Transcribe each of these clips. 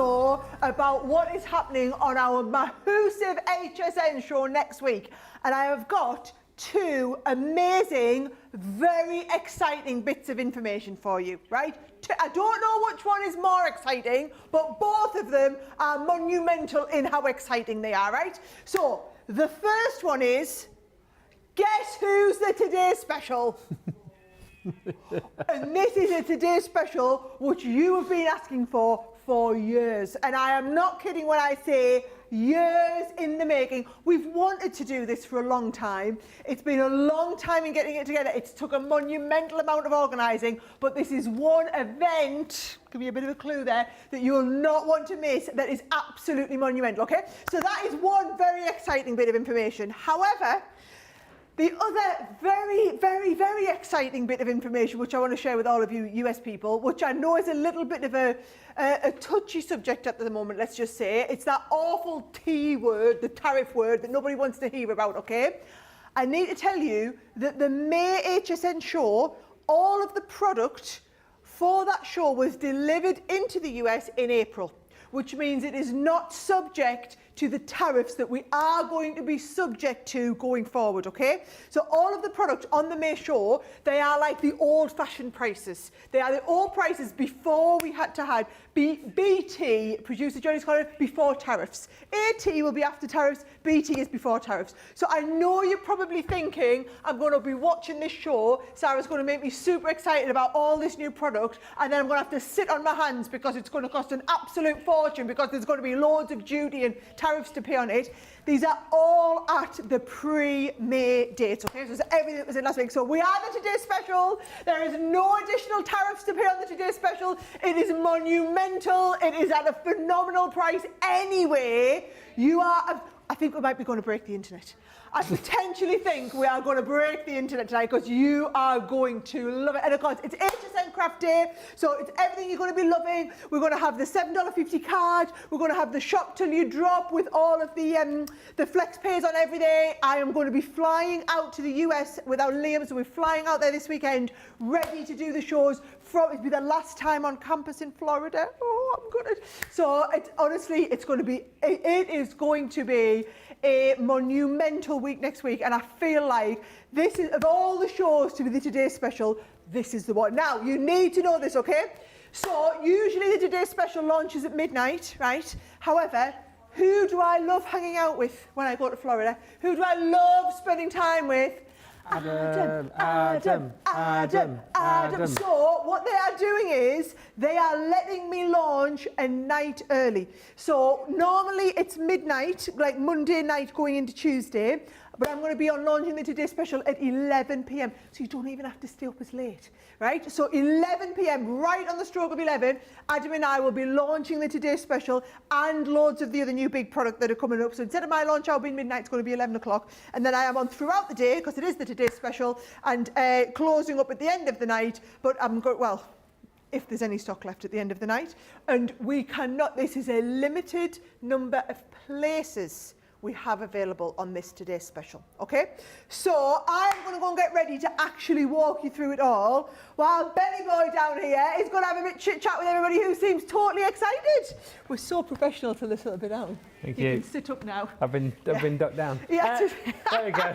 know about what is happening on our massive HSN show next week. And I have got two amazing, very exciting bits of information for you, right? I don't know which one is more exciting, but both of them are monumental in how exciting they are, right? So the first one is, guess who's the Today Special? And this is a Today Special which you have been asking for years. And I am not kidding when I say years in the making. We've wanted to do this for a long time. It's been a long time in getting it together. It's took a monumental amount of organising, but this is one event, give me a bit of a clue there, that you'll not want to miss, that is absolutely monumental, okay? So that is one very exciting bit of information. However, the other very, very, very exciting bit of information which I want to share with all of you US people, which I know is a little bit of a touchy subject at the moment, let's just say. It's that awful T word, the tariff word that nobody wants to hear about, okay? I need to tell you that the May HSN show, all of the product for that show was delivered into the US in April, which means it is not subject to the tariffs that we are going to be subject to going forward, okay? So all of the products on the May show, they are like the old-fashioned prices. They are the old prices before we had to have BT, producer Johnny's calling it, before tariffs. AT will be after tariffs, BT is before tariffs. So I know you're probably thinking, I'm going to be watching this show, Sarah's going to make me super excited about all this new product, and then I'm going to have to sit on my hands because it's going to cost an absolute fortune because there's going to be loads of duty and tariffs to pay on it. These are all at the pre-May date, okay? So it's everything that was in last week. So we are the Today Special. There is no additional tariffs to pay on the Today Special. It is monumental. It is at a phenomenal price anyway. You are, I think we might be going to break the internet. I potentially think we are going to break the internet tonight because you are going to love it. And of course, it's HSN Craft Day, so it's everything you're going to be loving. We're going to have the $7.50 card. We're going to have the shop till you drop with all of the flex pays on every day. I am going to be flying out to the US with our Liam, so we're flying out there this weekend, ready to do the shows. It'll be the last time on campus in Florida. Oh, I'm gutted. So it's honestly, it is going to be a monumental week next week, and I feel like this is, of all the shows to be the Today Special, this is the one. Now, you need to know this, okay? So usually the Today Special launches at midnight, right? However, who do I love hanging out with when I go to Florida? Who do I love spending time with? Adam. So what they are doing is they are letting me launch a night early. So normally it's midnight, like Monday night going into Tuesday, but I'm going to be on launching the Today Special at 11 p.m. So you don't even have to stay up as late, right? So 11 p.m, right on the stroke of 11, Adam and I will be launching the Today Special and loads of the other new big product that are coming up. So instead of my launch hour being midnight, it's going to be 11 o'clock. And then I am on throughout the day because it is the Today Special and closing up at the end of the night. But I'm going, well, if there's any stock left at the end of the night. And we cannot, this is a limited number of places we have available on this Today Special, okay? So I'm going to go and get ready to actually walk you through it all, while Benny Boy down here is going to have a bit chit-chat with everybody who seems totally excited. We're so professional till this little bit down. Thank you. You can sit up now. I've been ducked down. Yeah. There we go.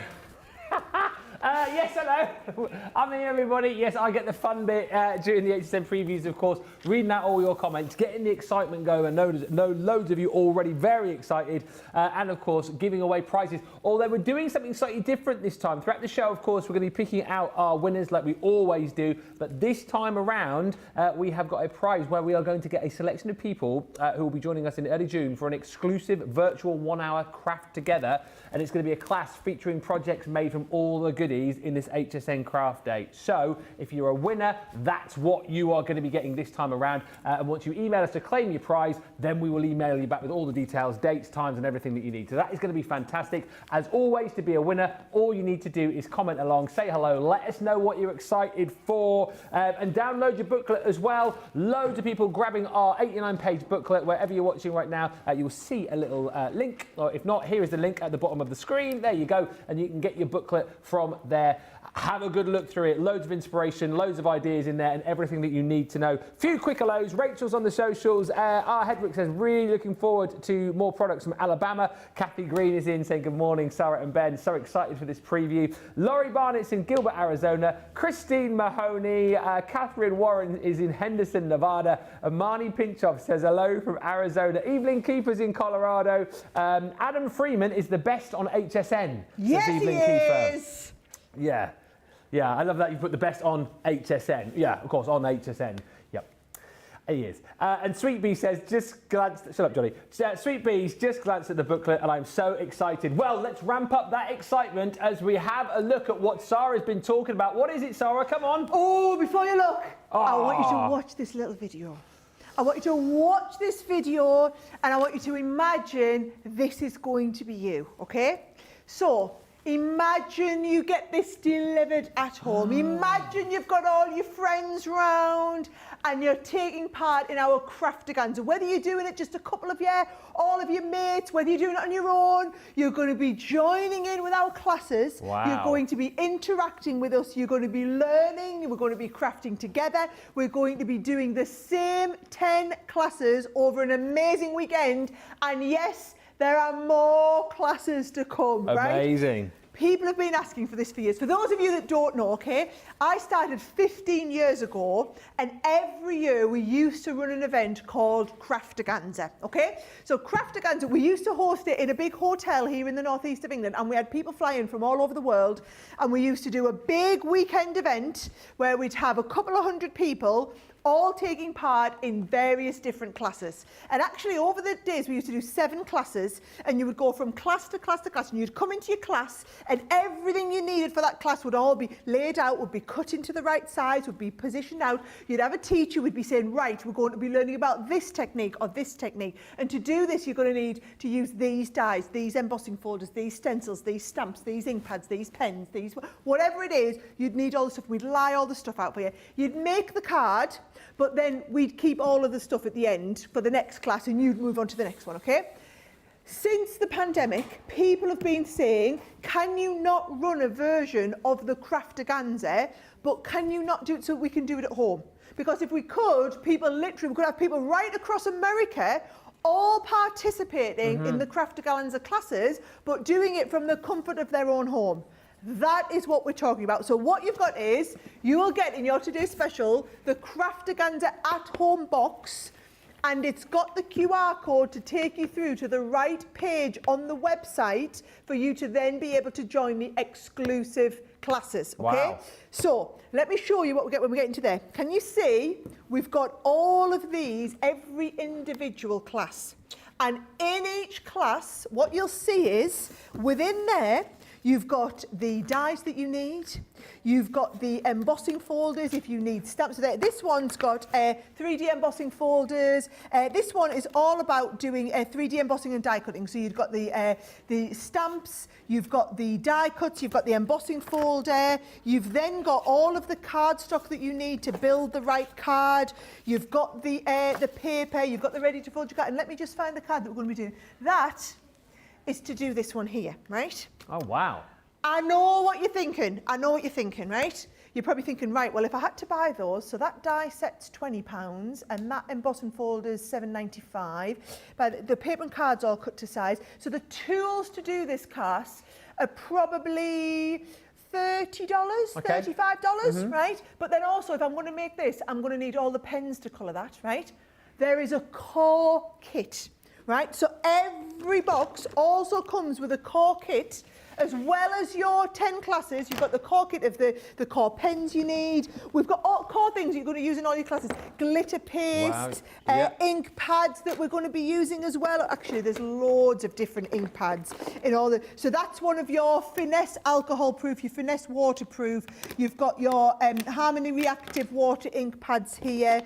Yes, hello. I'm here, everybody. Yes, I get the fun bit during the HSN previews, of course, reading out all your comments, getting the excitement going. I know loads of you already very excited, and of course, giving away prizes. Although we're doing something slightly different this time. Throughout the show, of course, we're going to be picking out our winners like we always do. But this time around, we have got a prize where we are going to get a selection of people who will be joining us in early June for an exclusive virtual 1-hour craft together. And it's going to be a class featuring projects made from all the goodies in this HSN Craft Day. So if you're a winner, that's what you are going to be getting this time around. And once you email us to claim your prize, then we will email you back with all the details, dates, times, and everything that you need. So that is going to be fantastic. As always, to be a winner, all you need to do is comment along, say hello, let us know what you're excited for, and download your booklet as well. Loads of people grabbing our 89-page booklet. Wherever you're watching right now, you will see a little link, or if not, here is the link at the bottom of the screen. There you go, and you can get your booklet from out there. Have a good look through it. Loads of inspiration, loads of ideas in there, and everything that you need to know. Few quick hellos. Rachel's on the socials. R. Hedrick says, really looking forward to more products from Alabama. Kathy Green is in saying good morning, Sarah and Ben. So excited for this preview. Laurie Barnett's in Gilbert, Arizona. Christine Mahoney. Catherine Warren is in Henderson, Nevada. Amani Pinchoff says hello from Arizona. Evelyn Keeper's in Colorado. Adam Freeman is the best on HSN. Yes, says Evelyn he Keeper. is. Yeah. Yeah, I love that you put the best on HSN. Yeah, of course, on HSN. Yep, he is. And Sweet Bee says, just glanced, shut up, Johnny. Sweet Bee's just glanced at the booklet and I'm so excited. Well, let's ramp up that excitement as we have a look at what Sarah's been talking about. What is it, Sarah? Come on. Oh, before you look, I want you to Ah. watch this little video. I want you to watch this video and I want you to imagine this is going to be you, okay? So, imagine you get this delivered at home. Imagine you've got all your friends round and you're taking part in our Craftaganza. Whether you're doing it just a couple of you, all of your mates, whether you're doing it on your own, you're going to be joining in with our classes. Wow. You're going to be interacting with us. You're going to be learning. We're going to be crafting together. We're going to be doing the same 10 classes over an amazing weekend. And yes, there are more classes to come, right? Amazing. People have been asking for this for years. For those of you that don't know, okay, I started 15 years ago, and every year we used to run an event called Craftaganza, okay? So Craftaganza, we used to host it in a big hotel here in the northeast of England, and we had people flying from all over the world, and we used to do a big weekend event where we'd have a couple of hundred people all taking part in various different classes. And actually over the days we used to do 7 classes, and you would go from class to class to class, and you'd come into your class and everything you needed for that class would all be laid out, would be cut into the right size, would be positioned out. You'd have a teacher who would be saying, right, we're going to be learning about this technique or this technique, and to do this you're going to need to use these dies, these embossing folders, these stencils, these stamps, these ink pads, these pens, these whatever it is, you'd need all the stuff. We'd lie all the stuff out for you. You'd make the card, but then we'd keep all of the stuff at the end for the next class and you'd move on to the next one, okay? Since the pandemic, people have been saying, can you not run a version of the Craftaganza, but can you not do it so we can do it at home? Because if we could, we could have people right across America all participating in the Craftaganza classes, but doing it from the comfort of their own home. That is what we're talking about. So what you've got is, you will get in your today's special, the Craftaganza at-home box, and it's got the QR code to take you through to the right page on the website for you to then be able to join the exclusive classes, okay? Wow. So, let me show you what we get when we get into there. Can you see, we've got all of these, every individual class. And in each class, what you'll see is, within there, you've got the dies that you need. You've got the embossing folders if you need stamps. So this one's got 3D embossing folders. This one is all about doing 3D embossing and die cutting. So you've got the stamps, you've got the die cuts, you've got the embossing folder. You've then got all of the cardstock that you need to build the right card. You've got the paper, you've got the ready to fold your card. And let me just find the card that we're going to be doing. That is to do this one here, right? Oh, wow. I know what you're thinking. I know what you're thinking, right? You're probably thinking, right, well, if I had to buy those, so that die set's £20 and that embossing folder's $7.95. But the paper and cards all cut to size. So the tools to do this class are probably $30, Okay. $35, right? But then also, if I'm going to make this, I'm going to need all the pens to colour that, right? There is a core kit, right? So every box also comes with a core kit, as well as your 10 classes. You've got the core kit of the core pens you need. We've got all core things you're going to use in all your classes. Glitter paste, Wow. Yeah. ink pads that we're going to be using as well. Actually, there's loads of different ink pads in all the... So that's one of your finesse alcohol proof, your finesse waterproof. You've got your Harmony reactive water ink pads here.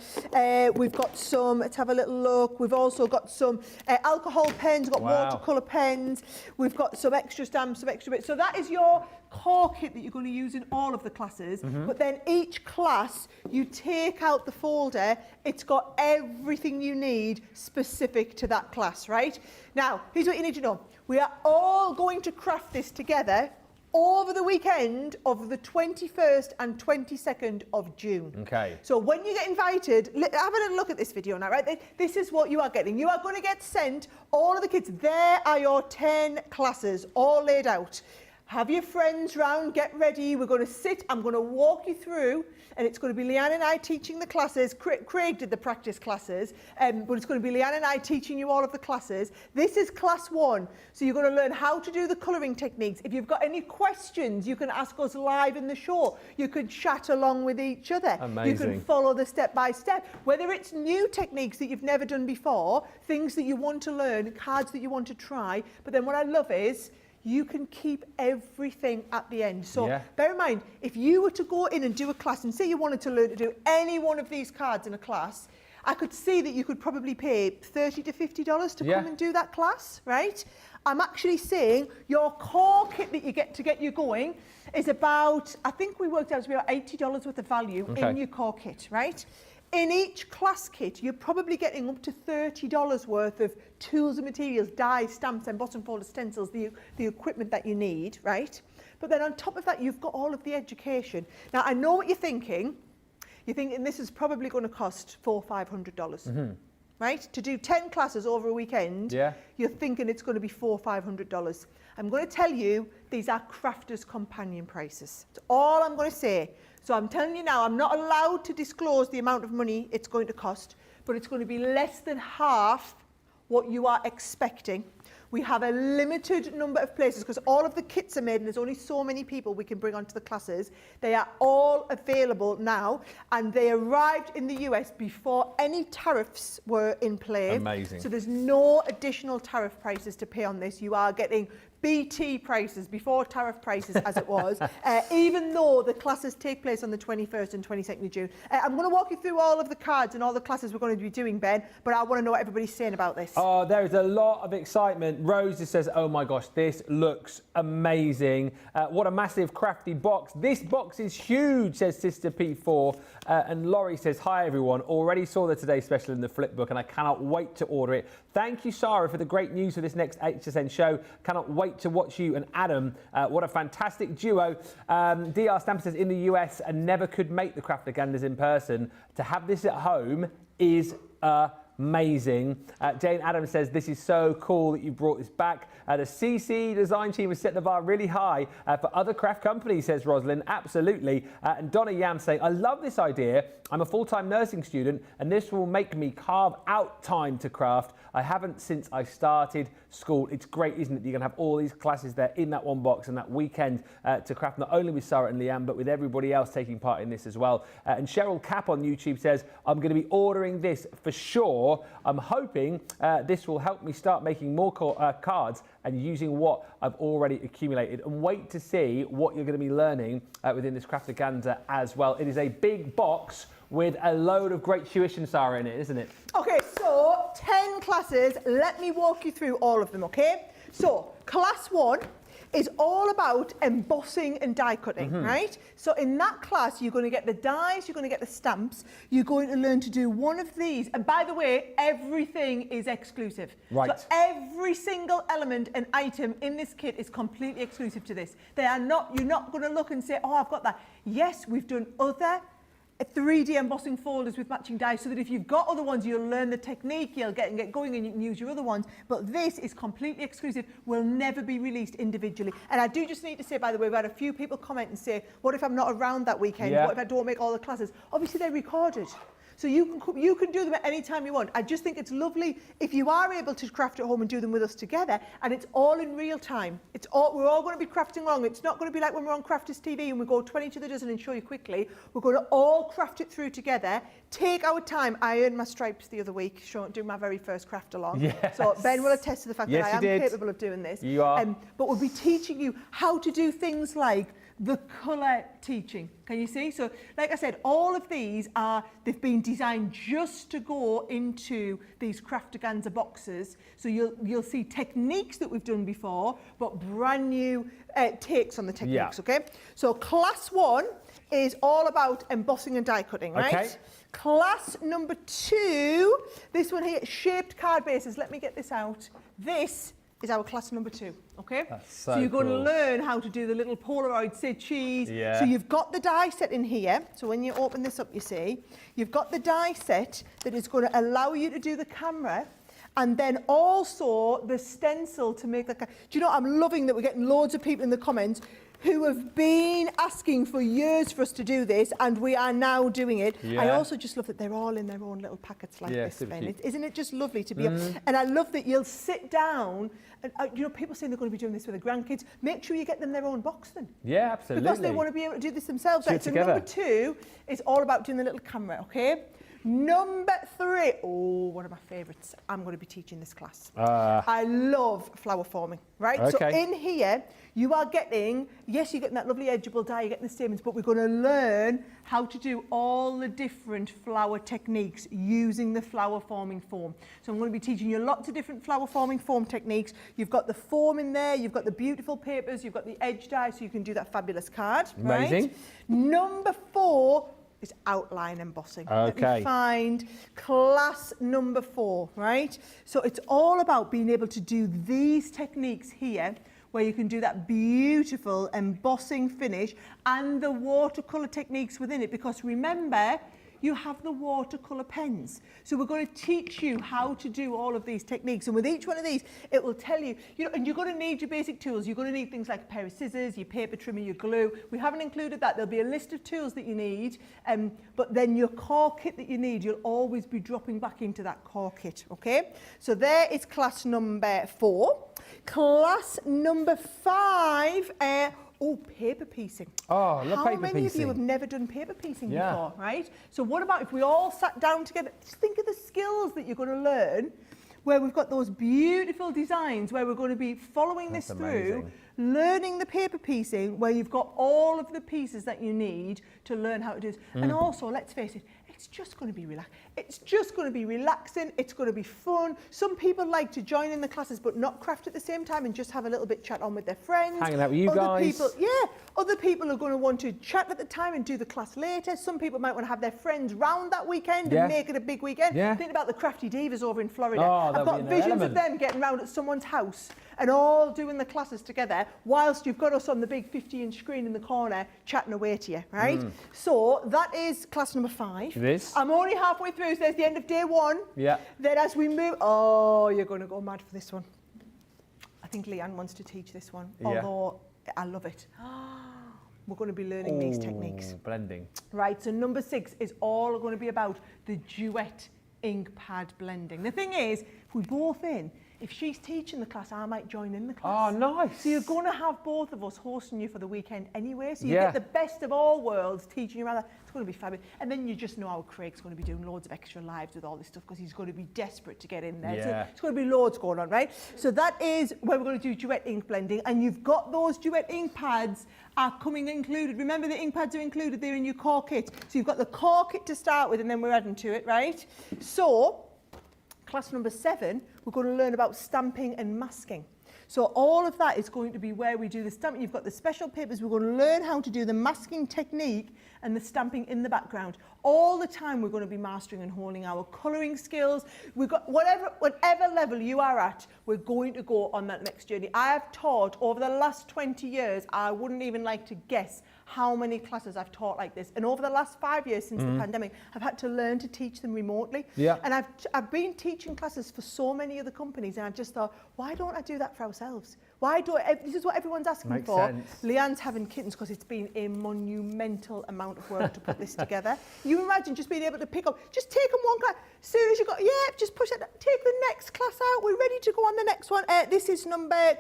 We've got some, let's have a little look. We've also got some alcohol pens, we've got Wow. watercolour pens. We've got some extra stamps, some extra bits. So that is your core kit that you're going to use in all of the classes. But then each class, you take out the folder, it's got everything you need specific to that class, right? Now, here's what you need to know. We are all going to craft this together over the weekend of the 21st and 22nd of June. Okay. So when you get invited, have a little look at this video now, right? This is what you are getting. You are going to get sent all of the kits. There are your 10 classes all laid out. Have your friends round, get ready. We're going to sit, I'm going to walk you through, and it's going to be Leanne and I teaching the classes. Craig did the practice classes, but it's going to be Leanne and I teaching you all of the classes. This is class 1, so you're going to learn how to do the colouring techniques. If you've got any questions, you can ask us live in the show. You can chat along with each other. Amazing. You can follow the step-by-step. Whether it's new techniques that you've never done before, things that you want to learn, cards that you want to try, but then what I love is, you can keep everything at the end. So bear in mind, if you were to go in and do a class, and say you wanted to learn to do any one of these cards in a class, I could see that you could probably pay $30 to $50 to come and do that class, right? I'm actually saying your core kit that you get to get you going is about, I think we worked out to be about $80 worth of value in your core kit, right? In each class kit, you're probably getting up to $30 worth of tools and materials, dies, stamps, embossing folders, stencils, the equipment that you need, right? But then on top of that, you've got all of the education. Now, I know what you're thinking. You're thinking this is probably going to cost $400 or $500, right? To do 10 classes over a weekend, you're thinking it's going to be $400 or $500. I'm going to tell you, these are Crafters Companion prices. That's all I'm going to say. So I'm telling you now, I'm not allowed to disclose the amount of money it's going to cost, but it's going to be less than half what you are expecting. We have a limited number of places because all of the kits are made and there's only so many people we can bring onto the classes. They are all available now and they arrived in the US before any tariffs were in play. Amazing. So there's no additional tariff prices to pay on this. You are getting BT prices, before tariff prices as it was, even though the classes take place on the 21st and 22nd of June. I'm going to walk you through all of the cards and all the classes we're going to be doing, Ben, but I want to know what everybody's saying about this. Oh, there is a lot of excitement. Rose just says, oh my gosh, this looks amazing. What a massive crafty box. This box is huge, says Sister P4. And Laurie says, hi everyone, already saw the Today Special in the flip book and I cannot wait to order it. Thank you, Sara, for the great news for this next HSN show. Cannot wait to watch you and Adam. What a fantastic duo. DR Stamper says, in the US, and never could make the Craftaganzas in person. To have this at home is amazing. Jane Adams says, this is so cool that you brought this back. The CC design team has set the bar really high for other craft companies, says Rosalind. Absolutely. And Donna Yam saying, I love this idea. I'm a full-time nursing student and this will make me carve out time to craft. I haven't since I started school. It's great, isn't it? You're going to have all these classes there in that one box and that weekend to craft, not only with Sara and Leanne, but with everybody else taking part in this as well. And Cheryl Cap on YouTube says, I'm going to be ordering this for sure. I'm hoping this will help me start making more cards and using what I've already accumulated, and wait to see what you're going to be learning within this Craftaganza as well. It is a big box with a load of great tuition, Sara, in it, isn't it? Okay, so 10 classes. Let me walk you through all of them, okay? So class 1 is all about embossing and die cutting, right? So in that class, you're going to get the dies, you're going to get the stamps, you're going to learn to do one of these. And by the way, everything is exclusive. Right. So every single element and item in this kit is completely exclusive to this. They are not, you're not going to look and say, oh, I've got that. Yes, we've done other 3D embossing folders with matching dies so that if you've got other ones, you'll learn the technique, you'll get going and you can use your other ones. But this is completely exclusive, will never be released individually. And I do just need to say, by the way, we've had a few people comment and say, what if I'm not around that weekend? What if I don't make all the classes? Obviously, they're recorded. So you can do them at any time you want. I just think it's lovely if you are able to craft at home and do them with us together, and it's all in real time. We're all going to be crafting along. It's not going to be like when we're on Crafters TV and we go 20 to the dozen and show you quickly. We're going to all craft it through together. Take our time. I earned my stripes the other week, doing my very first craft along. Yes. So Ben will attest to the fact that I am capable of doing this. You are. But we'll be teaching you how to do things like the colour teaching. Can you see? So, like I said, all of these they've been designed just to go into these Craftaganza boxes. So you'll see techniques that we've done before, but brand new takes on the techniques, okay? So class 1 is all about embossing and die cutting, right? Okay. Class number 2, this one here, shaped card bases. Let me get this out. This is our class number 2, okay? That's so you're going to cool. learn how to do the little Polaroid, say cheese. Yeah. So you've got the die set in here. So when you open this up, you see, you've got the die set that is going to allow you to do the camera. And then also the stencil to make the... Do you know, I'm loving that we're getting loads of people in the comments who have been asking for years for us to do this, and we are now doing it. Yeah. I also just love that they're all in their own little packets like this, super Ben. cute. Isn't it just lovely to be... And I love that you'll sit down, and you know, people saying they're going to be doing this with their grandkids. Make sure you get them their own box then. Yeah, absolutely. Because they want to be able to do this themselves. Do it Right, so together. number 2 is all about doing the little camera, okay? Number 3, oh, one of my favourites. I'm going to be teaching this class. I love flower forming, right? So Okay. in here, you are getting, yes, you're getting that lovely edgeable die, you're getting the stamens, but we're going to learn how to do all the different flower techniques using the flower forming foam. So I'm going to be teaching you lots of different flower forming foam techniques. You've got the foam in there, you've got the beautiful papers, you've got the edge die, so you can do that fabulous card. Amazing. Right? Number 4 is outline embossing. Let Okay. me find class number 4, right? So it's all about being able to do these techniques here, where you can do that beautiful embossing finish and the watercolor techniques within it, because remember, you have the watercolor pens. So we're going to teach you how to do all of these techniques. And with each one of these, it will tell you, you know, and you're going to need your basic tools. You're going to need things like a pair of scissors, your paper trimmer, your glue. We haven't included that. There'll be a list of tools that you need. But then your core kit that you need, you'll always be dropping back into that core kit, okay? So there is class number 4. Class number 5, paper piecing. Oh, I love How paper many of you piecing. have never done paper piecing Yeah. before, right? So what about if we all sat down together? Just think of the skills that you're going to learn, where we've got those beautiful designs, where we're going to be following That's this through, amazing. learning the paper piecing, where you've got all of the pieces that you need to learn how to do this. And also, let's face it, it's just going to be It's just going to be relaxing. It's going to be fun. Some people like to join in the classes but not craft at the same time and just have a little bit chat on with their friends. Hanging out with you Other guys. People, other people are going to want to chat at the time and do the class later. Some people might want to have their friends round that weekend Yeah. and make it a big weekend. Yeah. Think about the Crafty Divas over in Florida. Oh, I've that'll got be an visions of element. them getting round at someone's house and all doing the classes together whilst you've got us on the big 50-inch screen in the corner chatting away to you, right? So that is class number 5. It is. I'm only halfway through, so there's the end of day 1. Yeah. Then as we move, you're going to go mad for this one. I think Leanne wants to teach this one, Yeah. although I love it. We're going to be learning these techniques. Blending. Right, so number 6 is all going to be about the duet ink pad blending. The thing is, if we're both in, if she's teaching the class, I might join in the class. Oh, nice. So you're going to have both of us hosting you for the weekend anyway. So you Yeah. get the best of all worlds teaching you around that. It's going to be fabulous. And then you just know how Craig's going to be doing loads of extra lives with all this stuff because he's going to be desperate to get in there. Yeah. So it's going to be loads going on, right? So that is where we're going to do duet ink blending. And you've got those duet ink pads are coming included. Remember, the ink pads are included there in your core kit. So you've got the core kit to start with and then we're adding to it, right? So class number 7, we're going to learn about stamping and masking. So all of that is going to be where we do the stamping. You've got the special papers. We're going to learn how to do the masking technique and the stamping in the background. All the time we're going to be mastering and honing our colouring skills. We've got whatever level you are at, we're going to go on that next journey. I have taught over the last 20 years, I wouldn't even like to guess how many classes I've taught like this. And over the last 5 years since the pandemic, I've had to learn to teach them remotely. Yeah. And I've been teaching classes for so many other companies and I've just thought, why don't I do that for ourselves? This is what everyone's asking Makes for. sense. Leanne's having kittens because it's been a monumental amount of work to put this together. You imagine just being able to pick up, just take them one class. As soon as you got, just push it, take the next class out. We're ready to go on the next one. This is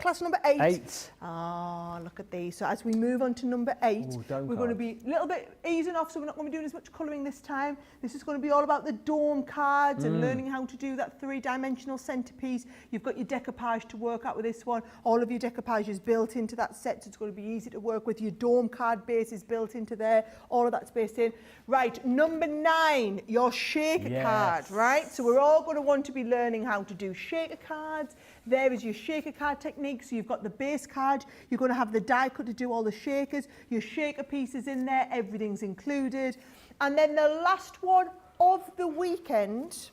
class number 8. 8. Ah, look at these. So as we move on to number 8, Ooh, dome we're going to cards. be a little bit easing off, so we're not going to be doing as much colouring this time. This is going to be all about the dome cards and learning how to do that 3-dimensional centrepiece. You've got your decoupage to work out with this one. All of your decoupage is built into that set, so it's going to be easy to work with. Your dome card base is built into there. All of that's based in. Right, number 9, your shaker card, right? So we're all going to want to be learning how to do shaker cards. There is your shaker card technique. So you've got the base card. You're going to have the die cut to do all the shakers. Your shaker pieces in there. Everything's included. And then the last one of the weekend,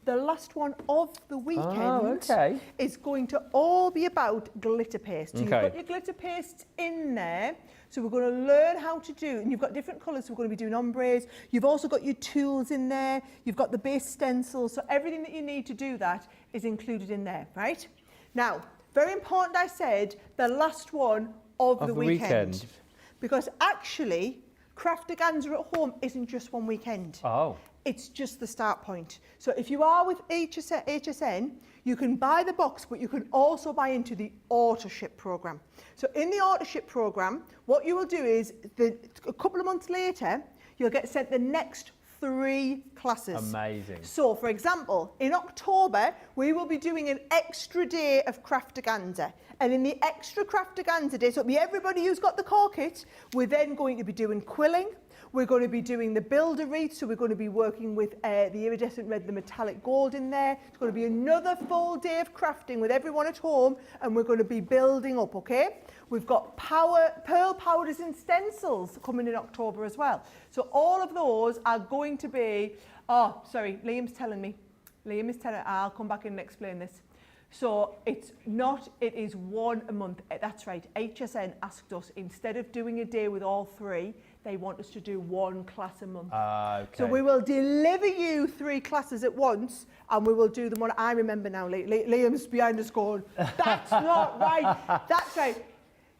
the last one of the weekend okay. is going to all be about glitter paste. So you've Okay. got your glitter paste in there. So we're going to learn how to do, and you've got different colours, so we're going to be doing ombres. You've also got your tools in there. You've got the base stencils. So everything that you need to do that is included in there, right? Now, very important, I said, the last one of the weekend. Because actually, Craftaganza at home isn't just one weekend. Oh. It's just the start point. So if you are with HSN, you can buy the box, but you can also buy into the auto ship program. So in the auto ship program, what you will do is a couple of months later, you'll get sent the next 3 classes. Amazing. So for example, in October, we will be doing an extra day of Craftaganza. And in the extra Craftaganza day, so it'll be everybody who's got the core kit, we're then going to be doing quilling. We're going to be doing the builder wreath, so we're going to be working with the iridescent red, the metallic gold in there. It's going to be another full day of crafting with everyone at home, and we're going to be building up, okay? We've got pearl powders and stencils coming in October as well. So all of those are going to be, oh, sorry, Liam's telling me. Liam is telling, I'll come back and explain this. So it's not, it is one a month. That's right, HSN asked us, instead of doing a day with all 3, they want us to do 1 class a month. Okay. So we will deliver you 3 classes at once, and we will do them one. I remember now, Liam's behind us going, that's not right, that's right.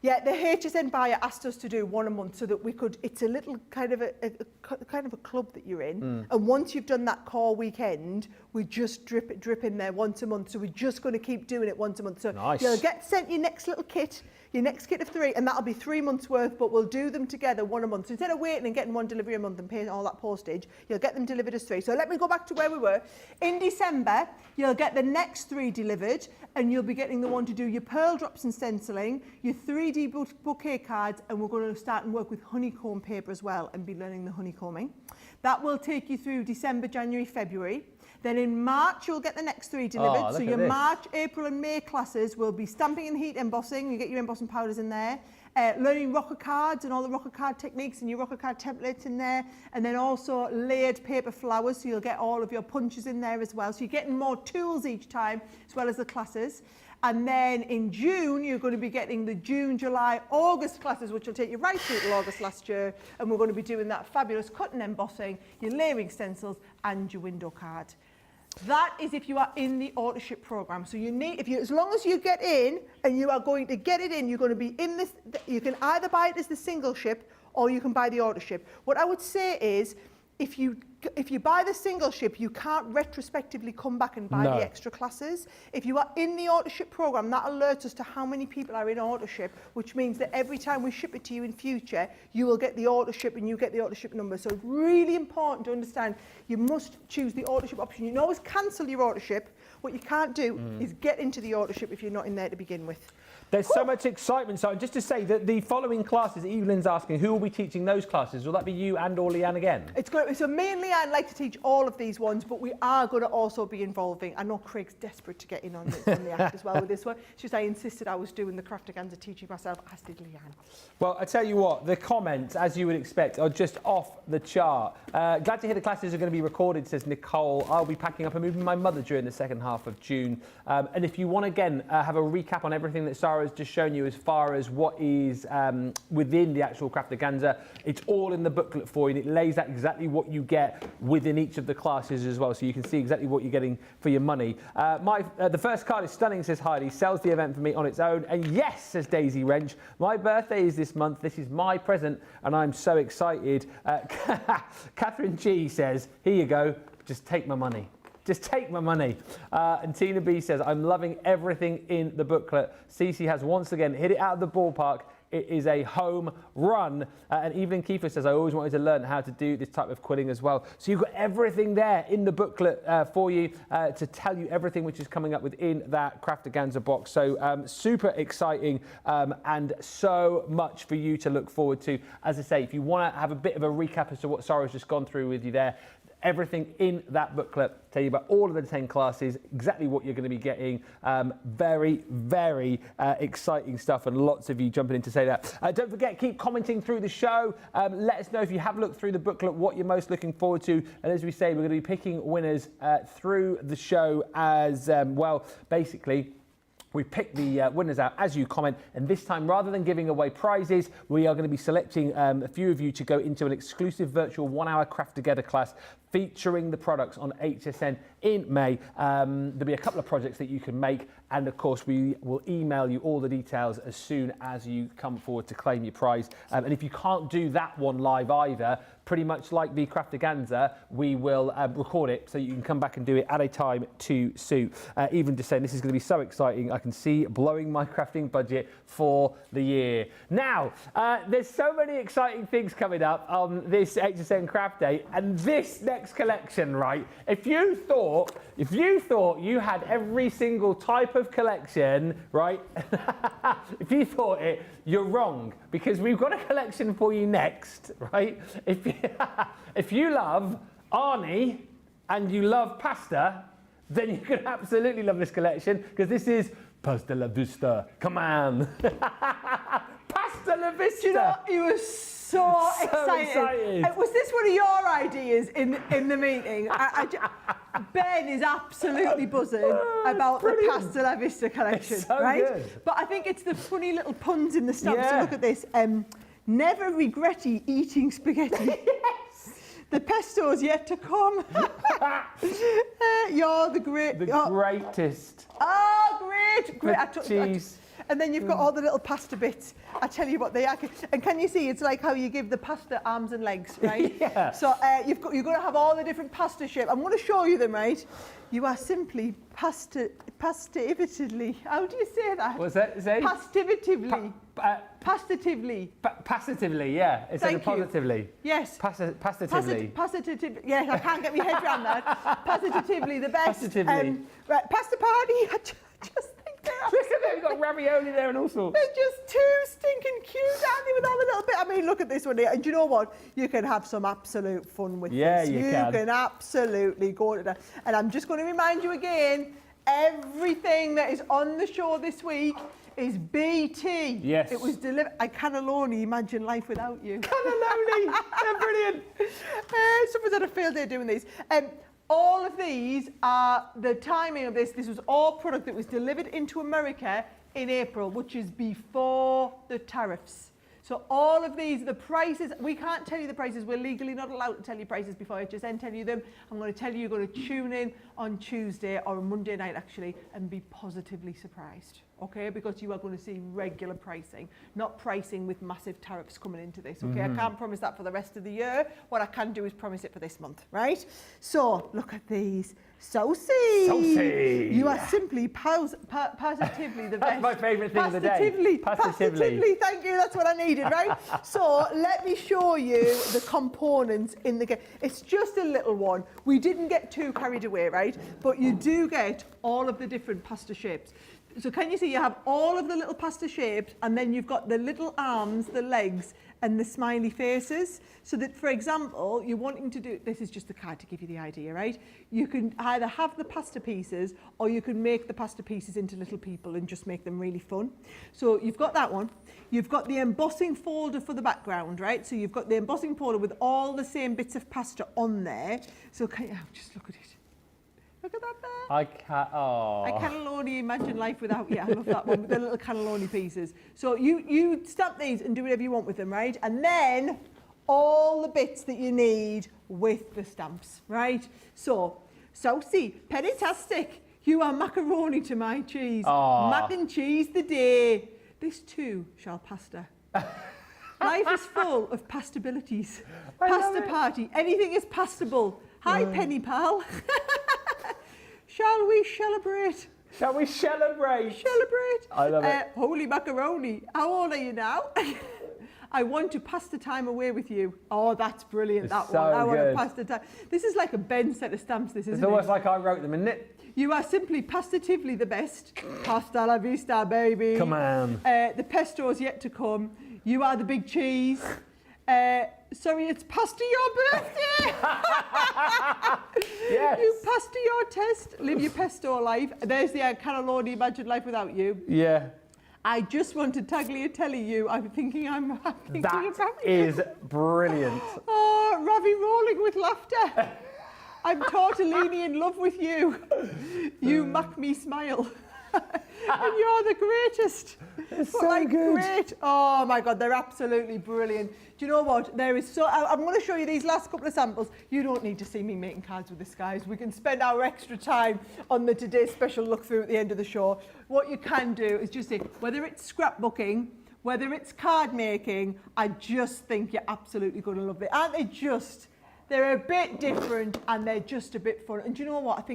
Yeah, the HSN buyer asked us to do 1 a month so that we could, it's a little kind of a club that you're in. And once you've done that core weekend, we just drip in there once a month. So we're just going to keep doing it once a month. So nice. You'll get sent your next little kit, your next kit of 3, and that'll be 3 months worth, but we'll do them together 1 a month. So instead of waiting and getting 1 delivery a month and paying all that postage, you'll get them delivered as 3. So let me go back to where we were. In December, you'll get the next 3 delivered, and you'll be getting the one to do your pearl drops and stenciling, your 3D bouquet cards, and we're going to start and work with honeycomb paper as well and be learning the honeycombing. That will take you through December, January, February. Then in March, you'll get the next 3 delivered. So your March, April and May classes will be stamping and heat embossing. You get your embossing powders in there. Learning rocker cards and all the rocker card techniques and your rocker card templates in there. And then also layered paper flowers. So you'll get all of your punches in there as well. So you're getting more tools each time as well as the classes. And then in June, you're going to be getting the June, July, August classes, which will take you right through to August last year. And we're going to be doing that fabulous cut and embossing, your layering stencils and your window card. That is if you are in the auto ship program. So you need, as long as you get in and you are going to get it in, you're going to be in this, you can either buy it as the single ship or you can buy the auto ship. What I would say is, if you buy the single ship, you can't retrospectively come back and buy the extra classes. If you are in the auto ship program, that alerts us to how many people are in auto ship, which means that every time we ship it to you in future, you will get the auto ship and you get the auto ship number. So it's really important to understand you must choose the auto ship option. You can always cancel your auto ship. What you can't do is get into the auto ship if you're not in there to begin with. There's so much excitement. So just to say that the following classes, Evelyn's asking, who will be teaching those classes? Will that be you and or Leanne again? It's going to, so mainly I'd like to teach all of these ones, but we are going to also be involving, I know Craig's desperate to get in on the act as well with this one. It's just I insisted I was doing the Craftaganza teaching myself, as did Leanne. Well, I tell you what, the comments, as you would expect, are just off the chart. Glad to hear the classes are going to be recorded, says Nicole. I'll be packing up and moving my mother during the second half of June. And if you want, again, have a recap on everything that Sara's just shown you as far as what is within the actual Craftaganza, it's all in the booklet for you, and it lays out exactly what you get within each of the classes as well, so you can see exactly what you're getting for your money. The first card is stunning, says Heidi. Sells the event for me on its own. And yes, says Daisy Wrench, my birthday is this month. This is my present, and I'm so excited. Catherine G says, here you go, just take my money. Just take my money. And Tina B says, I'm loving everything in the booklet. Cece has once again hit it out of the ballpark. It is a home run. And Evelyn Kiefer says, I always wanted to learn how to do this type of quilling as well. So you've got everything there in the booklet for you to tell you everything which is coming up within that Craftaganza box. So super exciting and so much for you to look forward to. As I say, if you want to have a bit of a recap as to what Sara's just gone through with you there, everything in that booklet. Tell you about all of the 10 classes, exactly what you're going to be getting. Very, very exciting stuff, and lots of you jumping in to say that. Don't forget, keep commenting through the show. Let us know if you have looked through the booklet, what you're most looking forward to. And as we say, we're going to be picking winners through the show as well. Basically, we pick the winners out as you comment, and this time, rather than giving away prizes, we are going to be selecting a few of you to go into an exclusive virtual 1-hour Craft Together class featuring the products on HSN in May. There'll be a couple of projects that you can make, and of course we will email you all the details as soon as you come forward to claim your prize. And if you can't do that one live either, pretty much like the Craftaganza, we will record it so you can come back and do it at a time to suit. Even just saying, this is going to be so exciting. I can see blowing my crafting budget for the year. Now, there's so many exciting things coming up on this HSN Craft Day, and this next collection, right? If you thought you had every single type of collection, right? If you thought it, you're wrong, because we've got a collection for you next, right? If you love Arnie and you love pasta, then you can absolutely love this collection, because this is Pasta la Vista. Come on. Pasta la Vista. Do you know, he was so excited. Was this one of your ideas in the meeting? Ben is absolutely buzzing about the Pasta la Vista collection, it's so right? good. But I think it's the funny little puns in the stamps. Yeah. So look at this. Never regretty eating spaghetti. Yes. The pesto's yet to come. You're the greatest. Oh, great. Cheese. And then you've got all the little pasta bits. I tell you what they are. And can you see, it's like how you give the pasta arms and legs, right? Yeah. So you're going to have all the different pasta shapes. I'm going to show you them, right? You are simply positively. How do you say that? What's that? Say? Positively. Positively. Positively, yeah. It's like positively. Yes. Positively. Positively. Yes, I can't get my head around that. Positively, the best. Positively. Right, pasta party. I just think they're Look at them, you've got ravioli there and all sorts. they're just too stinking cute, aren't they, with all the little bit. I mean, look at this one here. And do you know what? You can have some absolute fun with this. You can absolutely go to that. And I'm just going to remind you again, everything that is on the show this week is BT. Yes. It was delivered. I can only imagine life without you. Cannelloni. They're brilliant. Someone's had a field day doing these. All of these are the timing of this. This was all product that was delivered into America in April, which is before the tariffs. So all of these, the prices, we can't tell you the prices. We're legally not allowed to tell you prices before HSN tell you them. I'm going to tell you, you're going to tune in on Tuesday or Monday night actually and be positively surprised. Okay, because you are going to see regular pricing, not pricing with massive tariffs coming into this. Okay, I can't promise that for the rest of the year. What I can do is promise it for this month, right? So look at these. Saucy. Saucy. You are simply positively the best. That's my favourite thing of the day. Positively. Thank you. That's what I needed, right? So let me show you the components in the game. It's just a little one. We didn't get too carried away, right? But you do get all of the different pasta shapes. So can you see you have all of the little pasta shapes, and then you've got the little arms, the legs, and the smiley faces. So that, for example, you're wanting to do, this is just the card to give you the idea, right? You can either have the pasta pieces, or you can make the pasta pieces into little people and just make them really fun. So you've got that one. You've got the embossing folder for the background, right? So you've got the embossing folder with all the same bits of pasta on there. So can you, just look at it. Look at that there. I can only imagine life without you. I love that one with the little cannelloni pieces. So you stamp these and do whatever you want with them, right? And then all the bits that you need with the stamps, right? So, Saucy, pentastic. You are macaroni to my cheese. Aww. Mac and cheese the day. This too shall pasta. Life is full of pastabilities. Pasta party. Anything is pastable. Hi, Penny Pal. Shall we celebrate? Shall we celebrate? Celebrate. I love it. Holy macaroni. How old are you now? I want to pass the time away with you. Oh, that's brilliant, that so one. I want to good. pass the time. This is like a Ben set of stamps, this, isn't it? It's almost like I wrote them, isn't it? You are simply positively the best. Pasta la vista, baby. Come on. The pesto is yet to come. You are the big cheese. Sorry, it's past your birthday. Yes. You passed your test. Live your pesto life. There's the Caroloni Imagine Life Without You. Yeah. I just want to tagliatelle you. I'm thinking about That is brilliant. Oh, Ravi rolling with laughter. I'm totally in love with you. You make me smile. And you're the greatest. It's so good. Great. Oh my God, they're absolutely brilliant. Do you know what? There is so. I'm going to show you these last couple of samples. You don't need to see me making cards with this, guys. We can spend our extra time on the Today's Special look through at the end of the show. What you can do is just say, whether it's scrapbooking, whether it's card making, I just think you're absolutely going to love it. Aren't they just? They're a bit different and they're just a bit fun. And do you know what?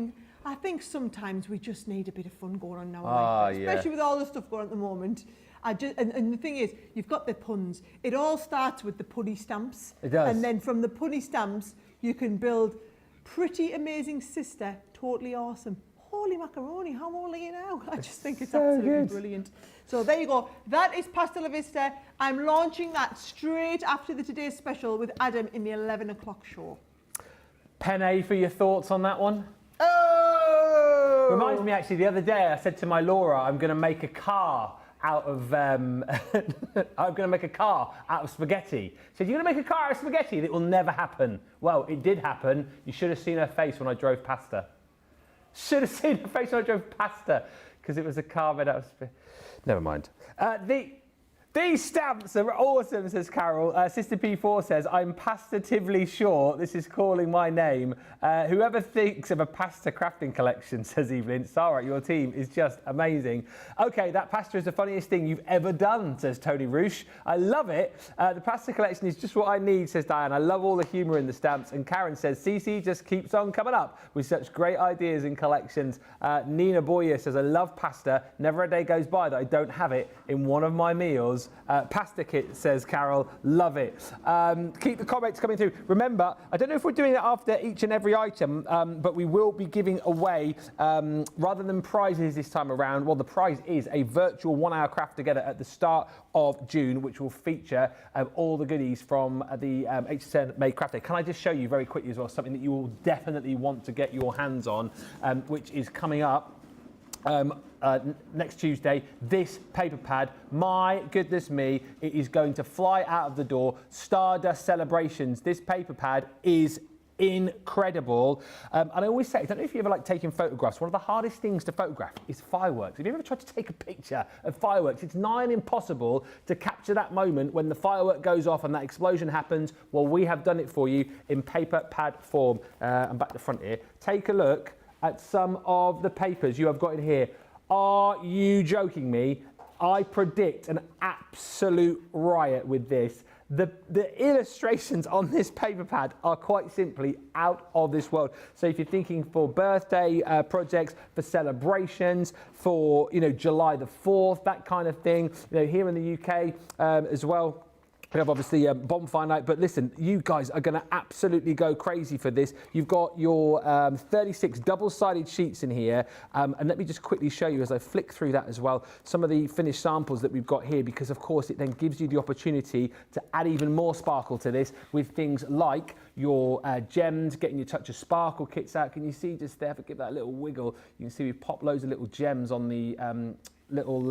I think sometimes we just need a bit of fun going on now, especially with all the stuff going on at the moment. And the thing is, you've got the puns. It all starts with the punny stamps. It does. And then from the punny stamps, you can build Pretty Amazing Sister, totally awesome. Holy macaroni, how old are you now? I just think it's so absolutely good. brilliant. So there you go. That is Pasta La Vista. I'm launching that straight after the Today's Special with Adam in the 11 o'clock show. Penne for your thoughts on that one? Oh! Reminds me, actually, the other day I said to my Laura, I'm going to make a car out of I'm going to make a car out of spaghetti. She said, you're going to make a car out of spaghetti? That will never happen. Well, it did happen. You should have seen her face when I drove past her. Should have seen her face when I drove past her, because it was a car made out of spaghetti. Never mind. These stamps are awesome, says Carol. Sister P4 says, I'm pastatively sure this is calling my name. Whoever thinks of a pasta crafting collection, says Evelyn. Sarah, your team is just amazing. Okay, that pasta is the funniest thing you've ever done, says Tony Roosh. I love it. The pasta collection is just what I need, says Diane. I love all the humour in the stamps. And Karen says, Cece just keeps on coming up with such great ideas and collections. Nina Boyer says, I love pasta. Never a day goes by that I don't have it in one of my meals. Pasta kit, says Carol. Love it. Keep the comments coming through. Remember, I don't know if we're doing it after each and every item, but we will be giving away, rather than prizes this time around, well, the prize is a virtual 1 hour craft together at the start of June, which will feature all the goodies from the HSN Made Craft Day. Can I just show you very quickly as well, something that you will definitely want to get your hands on, which is coming up next Tuesday, this paper pad. My goodness me, it is going to fly out of the door. Stardust Celebrations. This paper pad is incredible. And I always say, I don't know if you ever like taking photographs. One of the hardest things to photograph is fireworks. Have you ever tried to take a picture of fireworks? It's nigh on impossible to capture that moment when the firework goes off and that explosion happens. Well, we have done it for you in paper pad form. I'm back to the front here. Take a look at some of the papers you have got in here. Are you joking me? I predict an absolute riot with this. The illustrations on this paper pad are quite simply out of this world. So if you're thinking for birthday projects, for celebrations, for July the 4th, that kind of thing, here in the UK as well. We have obviously bonfire night, but listen, you guys are going to absolutely go crazy for this. You've got your 36 double-sided sheets in here, and let me just quickly show you as I flick through that as well, some of the finished samples that we've got here, because of course it then gives you the opportunity to add even more sparkle to this with things like your gems, getting your touch of sparkle kits out. Can you see just there, if I give that a little wiggle, you can see we've popped loads of little gems on the little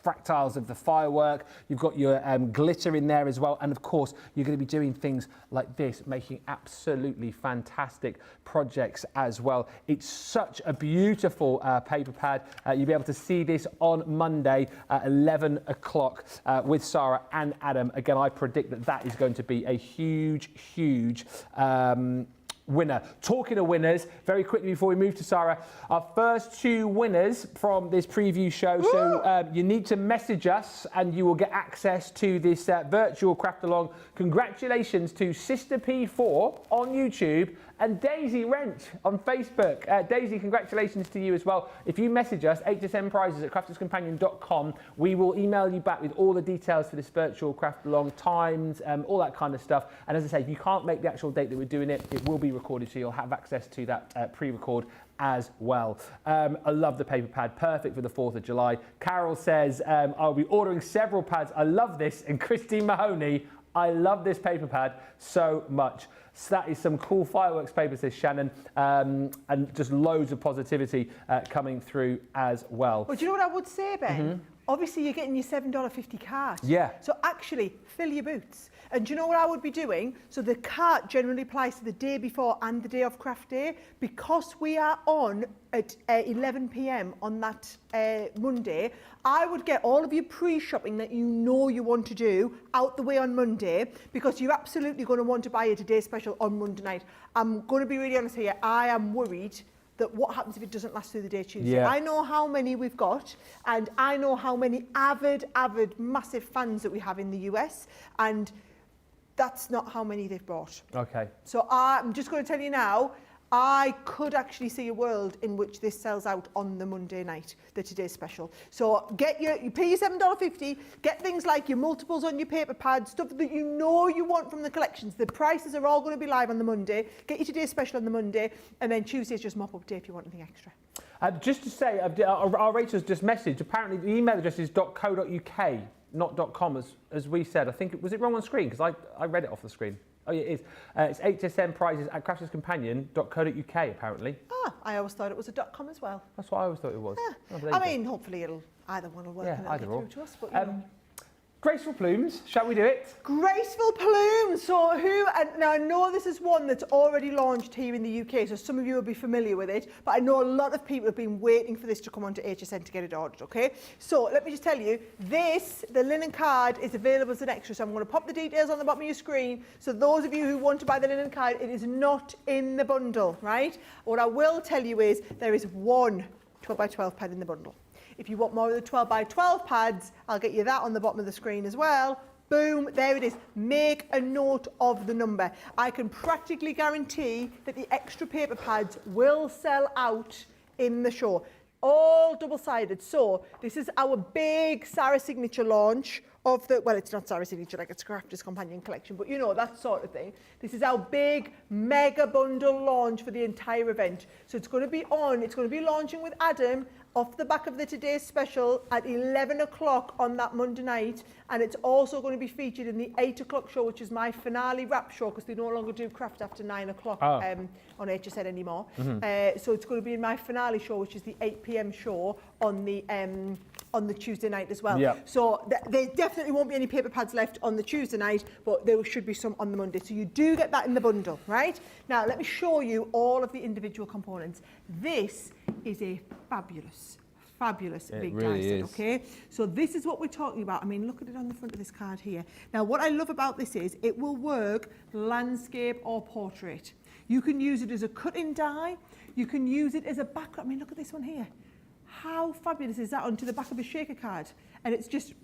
fractals of the firework. You've got your glitter in there as well, and of course you're going to be doing things like this, making absolutely fantastic projects as well. It's such a beautiful paper pad. You'll be able to see this on Monday at 11 o'clock with Sarah and Adam. Again, I predict that that is going to be a huge winner. Talking of winners, very quickly before we move to Sarah, our first 2 winners from this preview show. Woo! So you need to message us and you will get access to this virtual craft along. Congratulations to Sister P4 on YouTube and Daisy Wrench on Facebook. Daisy, congratulations to you as well. If you message us, hsnprizes@crafterscompanion.com, we will email you back with all the details for this virtual craft along, times, all that kind of stuff. And as I say, if you can't make the actual date that we're doing it, it will be recorded, so you'll have access to that pre-record as well. I love the paper pad, perfect for the 4th of July. Carol says, I'll be ordering several pads. I love this. And Christine Mahoney, I love this paper pad so much. So that is some cool fireworks paper, says Shannon, and just loads of positivity coming through as well. But do you know what I would say, Ben? Obviously, you're getting your $7.50 cart. Yeah. So actually, fill your boots. And do you know what I would be doing? So the cart generally applies to the day before and the day of craft day. Because we are on at 11 p.m. on that Monday, I would get all of your pre-shopping that you know you want to do out the way on Monday, because you're absolutely going to want to buy a Today Special on Monday night. I'm going to be really honest here. I am worried that what happens if it doesn't last through the day Tuesday. Yeah. I know how many we've got, and I know how many avid, massive fans that we have in the US, and that's not how many they've bought. Okay. So I'm just going to tell you now, I could actually see a world in which this sells out on the Monday night, the Today Special. So you pay your $7.50, get things like your multiples on your paper pads, stuff that you know you want from the collections. The prices are all going to be live on the Monday. Get your Today Special on the Monday, and then Tuesday's just mop-up day if you want anything extra. Just to say, our Rachel's just messaged, apparently the email address is .co.uk, not .com, as we said. I think, was it wrong on screen? Because I read it off the screen. Oh, yeah, it is. It's HSN prizes at crafterscompanion.co.uk, apparently. I always thought it was a .com as well. That's what I always thought it was. I mean, hopefully either one will work and it'll get through to us. But, you know. Graceful plumes, shall we do it? Graceful plumes. So now I know this is one that's already launched here in the UK, so some of you will be familiar with it, but I know a lot of people have been waiting for this to come onto HSN to get it ordered, okay? So let me just tell you, the linen card is available as an extra, so I'm going to pop the details on the bottom of your screen. So those of you who want to buy the linen card, it is not in the bundle, right? What I will tell you is there is one 12x12 pad in the bundle. If you want more of the 12x12 pads, I'll get you that on the bottom of the screen as well. Boom, there it is. Make a note of the number. I can practically guarantee that the extra paper pads will sell out in the show. All double-sided. So this is our big Sara signature launch of the, well, it's not Sara signature, like it's Crafters Companion collection, but you know, that sort of thing. This is our big mega bundle launch for the entire event. So it's going to be launching with Adam off the back of the Today Special at 11 o'clock on that Monday night, and it's also going to be featured in the 8 o'clock show, which is my finale wrap show, because they no longer do craft after 9 o'clock on HSN anymore. So it's going to be in my finale show, which is the 8 p.m. show on the Tuesday night as well. Yep. So there definitely won't be any paper pads left on the Tuesday night, but there should be some on the Monday. So you do get that in the bundle, right? Now, let me show you all of the individual components. This is a fabulous big die set, okay? So this is what we're talking about. I mean, look at it on the front of this card here. Now, what I love about this is it will work landscape or portrait. You can use it as a cut-in die. You can use it as a background. I mean, look at this one here. How fabulous is that onto the back of a shaker card? And it's just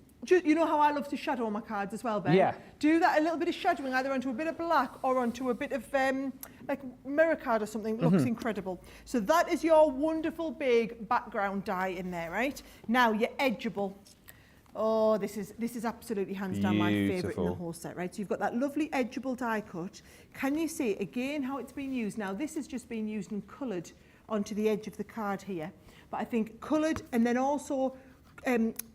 you know how I love to shadow my cards as well, Ben? Yeah. Do that, a little bit of shadowing, either onto a bit of black or onto a bit of like mirror card or something. Looks incredible. So that is your wonderful big background die in there, right? Now your edgeable. Oh, this is absolutely hands down my favourite in the whole set, right? So you've got that lovely edgeable die cut. Can you see again how it's been used? Now this has just been used and coloured onto the edge of the card here. But I think coloured and then also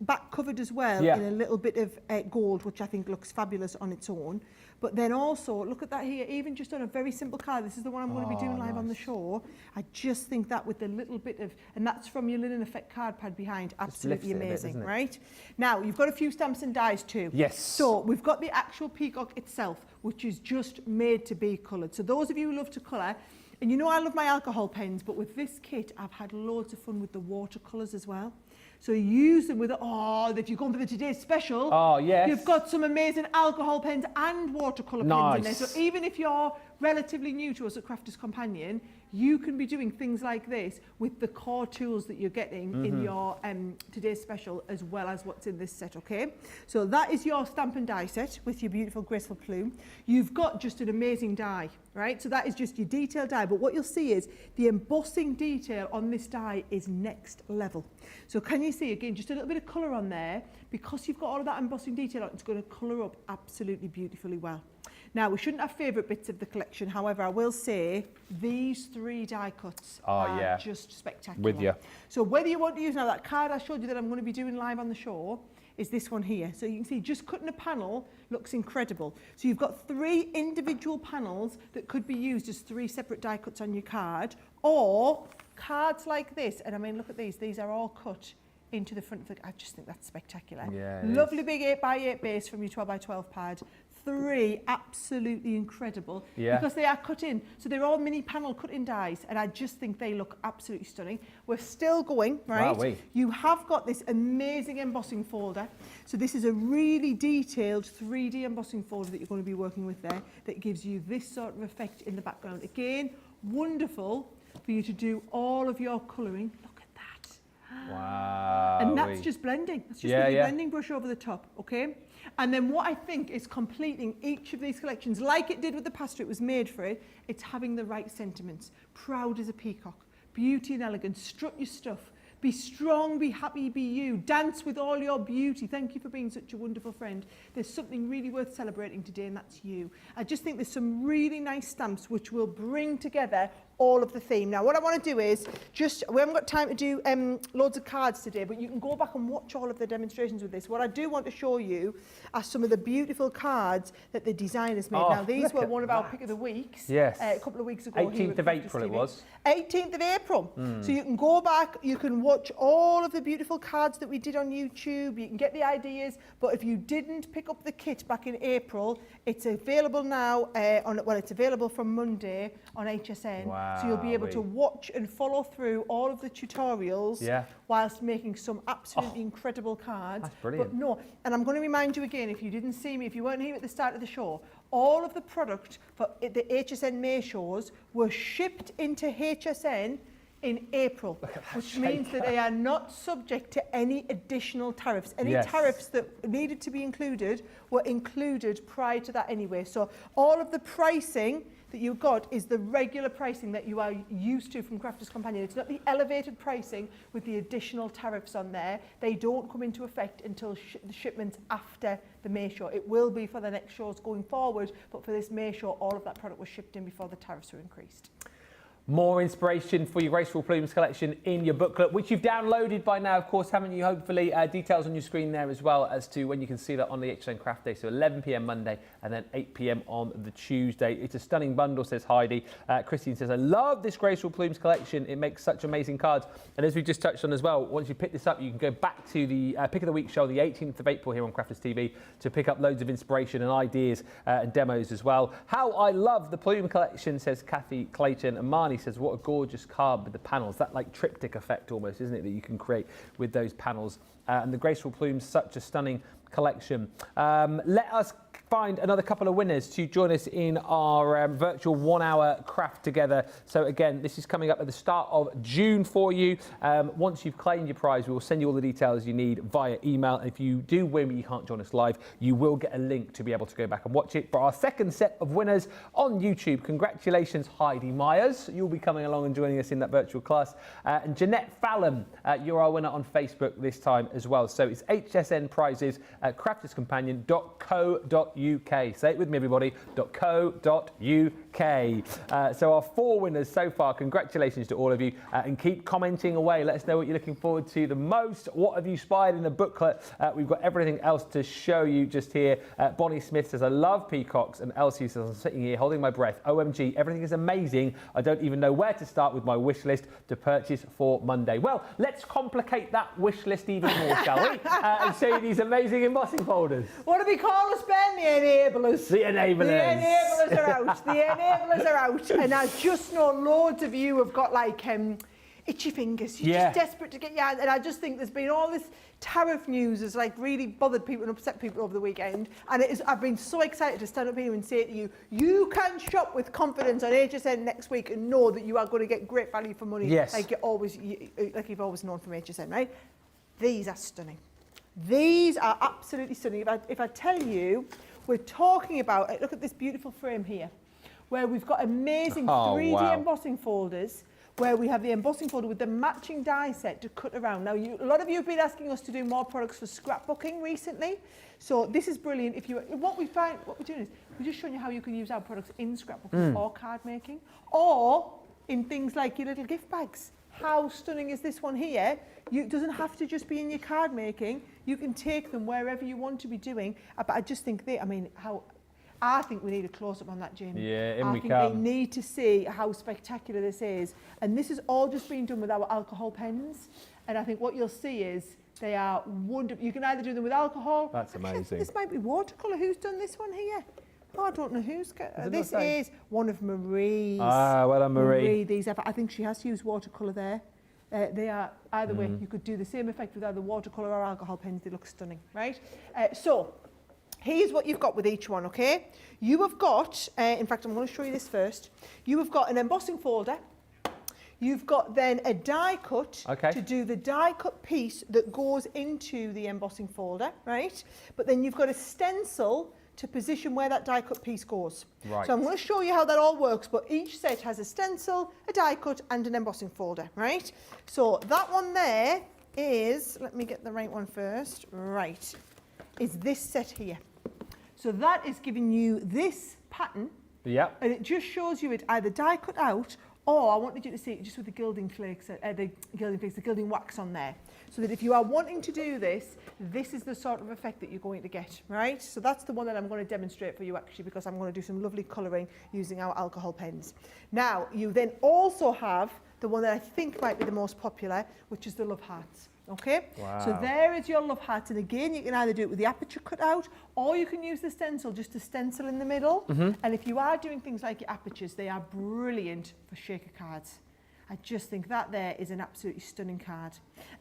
back covered as well in a little bit of gold, which I think looks fabulous on its own. But then also, look at that here, even just on a very simple card. This is the one I'm going to be doing live on the show. I just think that with the little bit of, and that's from your Linen Effect card pad behind, absolutely amazing, right? Now, you've got a few stamps and dies too. Yes. So we've got the actual peacock itself, which is just made to be coloured. So those of you who love to colour, and you know I love my alcohol pens, but with this kit, I've had loads of fun with the watercolours as well. So use them with, if you're going for the Today Special, you've got some amazing alcohol pens and watercolour pens in there. So even if you're relatively new to us at Crafters Companion, you can be doing things like this with the core tools that you're getting in your Today Special, as well as what's in this set, okay? So that is your stamp and die set with your beautiful Graceful plume. You've got just an amazing die, right? So that is just your detail die, but what you'll see is the embossing detail on this die is next level. So can you see, again, just a little bit of colour on there? Because you've got all of that embossing detail on, it's going to colour up absolutely beautifully well. Now, we shouldn't have favourite bits of the collection. However, I will say these 3 die cuts are just spectacular. With you. So whether you want to use now that card I showed you that I'm going to be doing live on the show, is this one here. So you can see just cutting a panel looks incredible. So you've got 3 individual panels that could be used as 3 separate die cuts on your card, or cards like this. And I mean, look at these are all cut into the front of the, I just think that's spectacular. Yeah, lovely big 8x8 base from your 12x12 pad. 3 absolutely incredible because they are cut in. So they're all mini panel cut in dies, and I just think they look absolutely stunning. We're still going, right? Wowee. You have got this amazing embossing folder. So this is a really detailed 3D embossing folder that you're going to be working with there that gives you this sort of effect in the background. Again, wonderful for you to do all of your colouring. Look at that. Wow. And that's just blending. That's just with your blending brush over the top, okay? And then what I think is completing each of these collections, like it did with the pasta, it was made for it, it's having the right sentiments. Proud as a peacock, beauty and elegance, strut your stuff, be strong, be happy, be you, dance with all your beauty. Thank you for being such a wonderful friend. There's something really worth celebrating today, and that's you. I just think there's some really nice stamps which will bring together all of the theme. Now, what I want to do is we haven't got time to do loads of cards today, but you can go back and watch all of the demonstrations with this. What I do want to show you are some of the beautiful cards that the designers made. Now, these were one of our pick of the weeks a couple of weeks ago. 18th of April it was. 18th of April. So you can go back, you can watch all of the beautiful cards that we did on YouTube, you can get the ideas, but if you didn't pick up the kit back in April, it's available now, it's available from Monday on HSN. Wow. So you'll be able to watch and follow through all of the tutorials whilst making some absolutely incredible cards. That's brilliant. But no, and I'm going to remind you again, if you didn't see me, if you weren't here at the start of the show, all of the product for the HSN May shows were shipped into HSN in April, which means that they are not subject to any additional tariffs. Any tariffs that needed to be included were included prior to that anyway. So all of the pricing that you got is the regular pricing that you are used to from Crafters Companion. It's not the elevated pricing with the additional tariffs on there. They don't come into effect until the shipments after the May show. It will be for the next shows going forward, but for this May show, all of that product was shipped in before the tariffs were increased. More inspiration for your Graceful Plumes collection in your booklet, which you've downloaded by now, of course, haven't you? Hopefully, details on your screen there as well as to when you can see that on the HSN Craft Day. So 11 p.m. Monday and then 8 p.m. on the Tuesday. It's a stunning bundle, says Heidi. Christine says, I love this Graceful Plumes collection. It makes such amazing cards. And as we just touched on as well, once you pick this up, you can go back to the Pick of the Week show, the 18th of April here on Crafters TV, to pick up loads of inspiration and ideas and demos as well. How I love the plume collection, says Kathy Clayton. And Marnie says, what a gorgeous card with the panels. That like triptych effect almost, isn't it, that you can create with those panels. And the Graceful Plumes, such a stunning collection. Let us find another couple of winners to join us in our virtual 1 hour craft together. So again, this is coming up at the start of June for you. Once you've claimed your prize, we will send you all the details you need via email. And if you do win but you can't join us live, you will get a link to be able to go back and watch it. For our second set of winners on YouTube, congratulations Heidi Myers. You'll be coming along and joining us in that virtual class. And Jeanette Fallon, you're our winner on Facebook this time as well. So it's HSN prizes at crafterscompanion.co.uk. Say it with me, everybody. .co.uk. So our 4 winners so far. Congratulations to all of you, and keep commenting away. Let us know what you're looking forward to the most. What have you spied in the booklet? We've got everything else to show you just here. Bonnie Smith says, I love peacocks, and Elsie says, I'm sitting here holding my breath. OMG, everything is amazing. I don't even know where to start with my wish list to purchase for Monday. Well, let's complicate that wish list even more, shall we? And show you these amazing embossing folders. What do we call us, Ben? The enablers. The enablers. The enablers are out. The enablers are out. And I just know loads of you have got like itchy fingers. You're just desperate to get your hands. And I just think there's been all this tariff news has like really bothered people and upset people over the weekend. And I've been so excited to stand up here and say to you, you can shop with confidence on HSN next week and know that you are going to get great value for money. Yes. Like you've always known from HSN, right? These are stunning. These are absolutely stunning. If I tell you, we're talking about, look at this beautiful frame here, where we've got amazing 3D embossing folders, where we have the embossing folder with the matching die set to cut around. Now, a lot of you have been asking us to do more products for scrapbooking recently, so this is brilliant. What we're doing is we're just showing you how you can use our products in scrapbooking or card making, or in things like your little gift bags. how stunning is this one here? It doesn't have to just be in your card making. You can take them wherever you want to be doing. But I just think I think we need a close-up on that, Jamie. Yeah, I think they need to see how spectacular this is. And this has all just been done with our alcohol pens. And I think what you'll see is they are wonderful. You can either do them with alcohol. That's amazing. This might be watercolour. Who's done this one here? Oh, I don't know who's got this. Is one of Marie's. Ah, well done, Marie. I think she has used watercolour there. They are either way. You could do the same effect with either watercolour or alcohol pens. They look stunning, right? So here's what you've got with each one, okay? You have got, in fact, I'm going to show you this first. You have got an embossing folder. You've got then a die cut to do the die cut piece that goes into the embossing folder, right? But then you've got a stencil to position where that die cut piece goes. Right. So I'm going to show you how that all works, but each set has a stencil, a die cut and an embossing folder, right? So that one there is, let me get the right one first, right, is this set here. So that is giving you this pattern, and it just shows you it either die cut out, or I wanted you to see it just with the gilding flakes, the gilding wax on there. So that if you are wanting to do this, this is the sort of effect that you're going to get, right? So that's the one that I'm going to demonstrate for you actually, because I'm going to do some lovely colouring using our alcohol pens. Now, you then also have the one that I think might be the most popular, which is the love hearts. Okay, so there is your love hearts, and again you can either do it with the aperture cut out, or you can use the stencil just to stencil in the middle. And if you are doing things like your apertures, they are brilliant for shaker cards. I just think that there is an absolutely stunning card.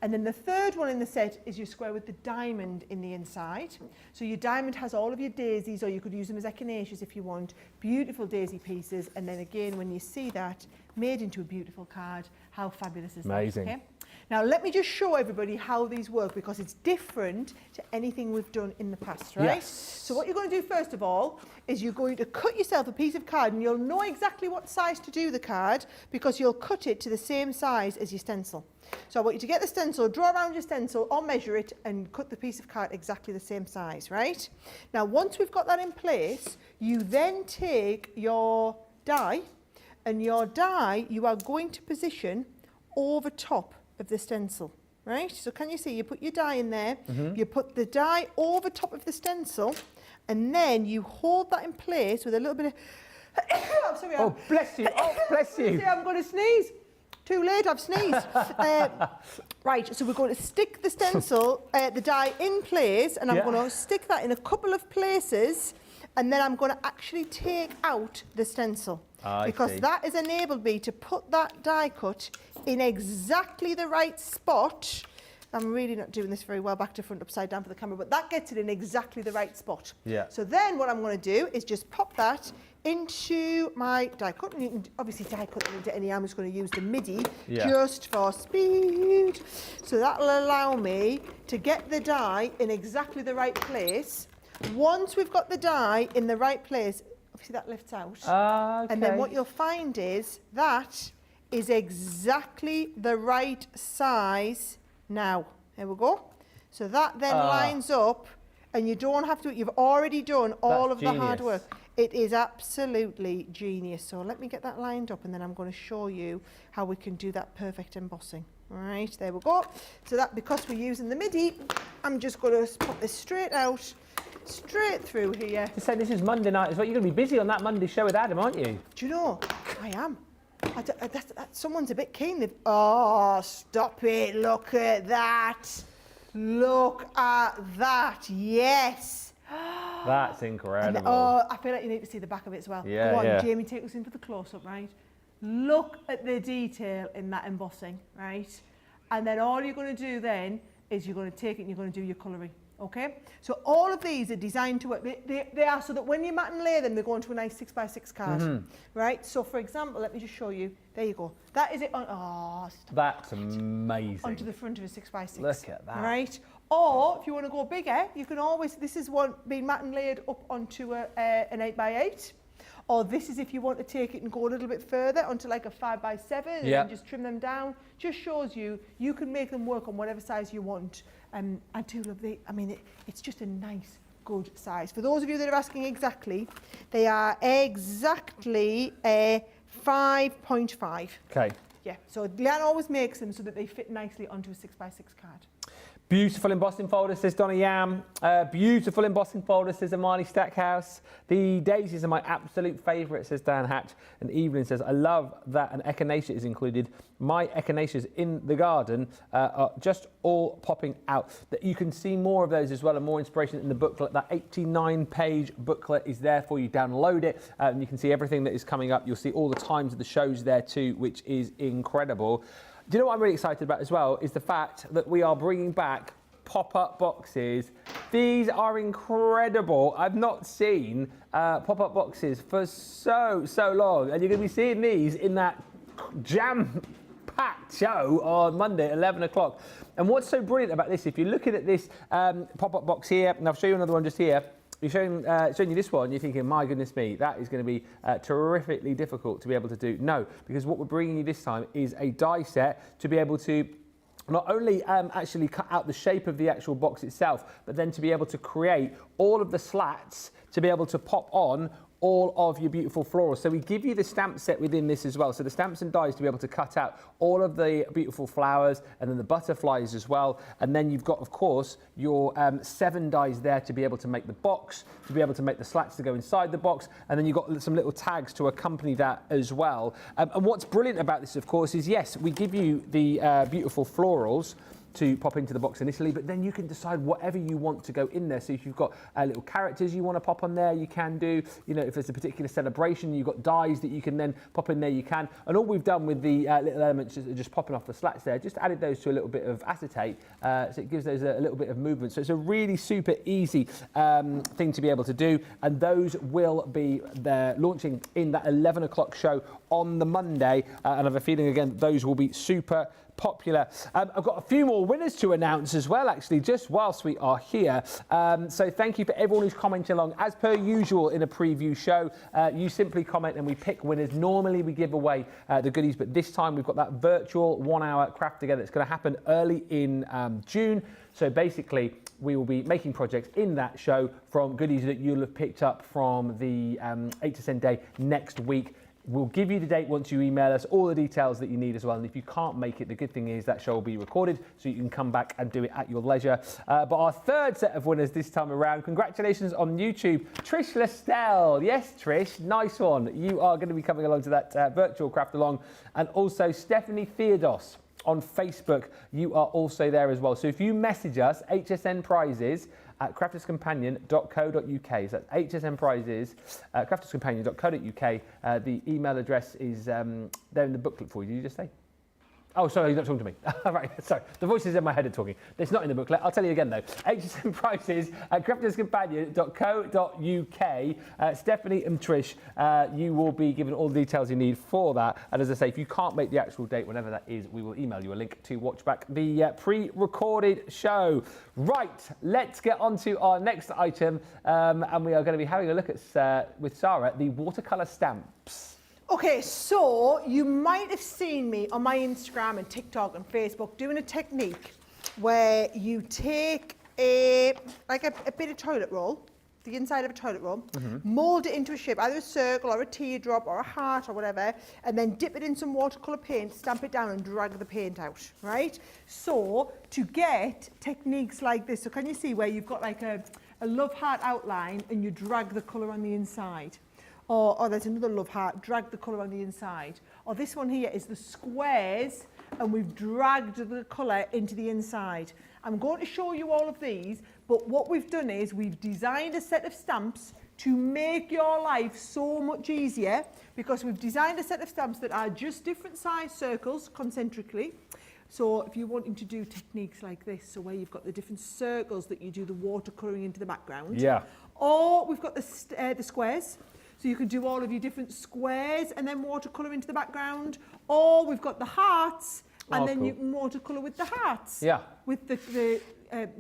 And then the third one in the set is your square with the diamond in the inside. So your diamond has all of your daisies, or you could use them as echinaceas if you want. Beautiful daisy pieces, and then again when you see that made into a beautiful card, how fabulous is that? Amazing. Okay? Now let me just show everybody how these work, because it's different to anything we've done in the past, right? Yes. So what you're going to do first of all is you're going to cut yourself a piece of card, and you'll know exactly what size to do the card because you'll cut it to the same size as your stencil. So I want you to get the stencil, draw around your stencil or measure it and cut the piece of card exactly the same size, right? Now once we've got that in place, you then take your die, and your die you are going to position over top of the stencil, right? So can you see, you put your die in there, you put the die over top of the stencil, and then you hold that in place with a little bit of I'm sorry, oh bless you, oh bless you. I'm going to sneeze. Too late, I've sneezed. Right, so we're going to stick the stencil, the die in place, and I'm going to stick that in a couple of places, and then I'm going to actually take out the stencil. Because that has enabled me to put that die cut in exactly the right spot. I'm really not doing this very well, back to front, upside down for the camera, but that gets it in exactly the right spot. Yeah. So then what I'm going to do is just pop that into my die cut. And you can obviously die cut it into any. I'm just going to use the MIDI just for speed. So that'll allow me to get the die in exactly the right place. Once we've got the die in the right place, obviously that lifts out. And then what you'll find is that is exactly the right size now. There we go. So that then lines up, and you don't have to, you've already done all of the hard work. It is absolutely genius. So let me get that lined up, and then I'm going to show you how we can do that perfect embossing. All right, there we go. So that, because we're using the MIDI, I'm just going to pop this straight out, straight through here. To say this is Monday night as well. You're going to be busy on that Monday show with Adam, aren't you? Do you know? I am. Someone's a bit keen. Oh, stop it. Look at that. Look at that. Yes. That's incredible. And, oh, I feel like you need to see the back of it as well. Yeah, Go on, Jamie, take us in for the close-up, right? Look at the detail in that embossing, right? And then all you're going to do then is you're going to take it and you're going to do your colouring. Okay, so all of these are designed to work. They are so that when you mat and lay them, they go into a nice 6x6 card, right? So, for example, let me just show you. There you go. That is it on. Oh, that's amazing. Onto the front of a 6x6. Look at that. Right. Or if you want to go bigger, you can always. This is one being mat and laid up onto an 8x8. Or this is if you want to take it and go a little bit further onto like a 5x7 and just trim them down. Just shows you can make them work on whatever size you want. I do love it's just a nice, good size. For those of you that are asking exactly, they are exactly 5.5. Okay. Yeah, so Leanne always makes them so that they fit nicely onto a 6x6 card. Beautiful embossing folder, says Donna Yam. Beautiful embossing folder, says Amani Stackhouse. The daisies are my absolute favourite, says Dan Hatch. And Evelyn says, I love that an echinacea is included. My echinaceas in the garden are just all popping out. That you can see more of those as well and more inspiration in the booklet. That 89-page booklet is there for you. Download it and you can see everything that is coming up. You'll see all the times of the shows there too, which is incredible. Do you know what I'm really excited about as well is the fact that we are bringing back pop-up boxes. These are incredible. I've not seen pop-up boxes for so long, and you're going to be seeing these in that jam-packed show on Monday at 11 o'clock. And what's so brilliant about this, if you're looking at this pop-up box here, and I'll show you another one just here, you're showing you this one, you're thinking, my goodness me, that is going to be terrifically difficult to be able to do. No, because what we're bringing you this time is a die set to be able to not only actually cut out the shape of the actual box itself, but then to be able to create all of the slats to be able to pop on all of your beautiful florals. So we give you the stamp set within this as well. So the stamps and dies to be able to cut out all of the beautiful flowers and then the butterflies as well. And then you've got, of course, your 7 dies there to be able to make the box, to be able to make the slats to go inside the box. And then you've got some little tags to accompany that as well. And what's brilliant about this, of course, is yes, we give you the beautiful florals to pop into the box initially, but then you can decide whatever you want to go in there. So if you've got little characters you want to pop on there, you can do. You know, if there's a particular celebration, you've got dies that you can then pop in there, you can. And all we've done with the little elements just popping off the slats there, just added those to a little bit of acetate, so it gives those a little bit of movement. So it's a really super easy thing to be able to do, and those will be there launching in that 11 o'clock show on the Monday, and I have a feeling again those will be super popular. I've got a few more winners to announce as well, actually, just whilst we are here. So thank you for everyone who's commenting along. As per usual in a preview show, you simply comment and we pick winners. Normally we give away the goodies, but this time we've got that virtual 1-hour craft together. It's going to happen early in June. So basically, we will be making projects in that show from goodies that you'll have picked up from the HSN Day next week. We'll give you the date once you email us, all the details that you need as well. And if you can't make it, the good thing is that show will be recorded so you can come back and do it at your leisure. But our third set of winners this time around, congratulations on YouTube, Trish Lestelle. Yes, Trish, nice one. You are going to be coming along to that virtual craft along. And also Stephanie Theodos on Facebook, you are also there as well. So if you message us, HSN Prizes, at crafterscompanion.co.uk. So that's HSN Prizes, crafterscompanion.co.uk. The email address is there in the booklet for you. Did you just say? Oh, sorry, you're not talking to me. Right, sorry. The voices in my head are talking. It's not in the booklet. I'll tell you again, though. HSN Prices at crafterscompanion.co.uk. Stephanie and Trish, you will be given all the details you need for that. And as I say, if you can't make the actual date, whenever that is, we will email you a link to watch back the pre-recorded show. Right, let's get on to our next item. And we are going to be having a look at, with Sara, the watercolor stamps. Okay, so you might have seen me on my Instagram and TikTok and Facebook doing a technique where you take a bit of toilet roll, the inside of a toilet roll, mould it into a shape, either a circle or a teardrop or a heart or whatever, and then dip it in some watercolour paint, stamp it down and drag the paint out, right? So to get techniques like this, so can you see where you've got like a love heart outline and you drag the colour on the inside? Or there's another love heart, drag the colour on the inside. Or this one here is the squares and we've dragged the colour into the inside. I'm going to show you all of these, but what we've done is we've designed a set of stamps to make your life so much easier, because we've designed a set of stamps that are just different size circles concentrically. So if you're wanting to do techniques like this, so where you've got the different circles that you do the watercolouring into the background. Yeah. Or we've got the squares. So you can do all of your different squares and then watercolour into the background. Or we've got the hearts, and then cool. You can watercolour with the hearts. Yeah. With the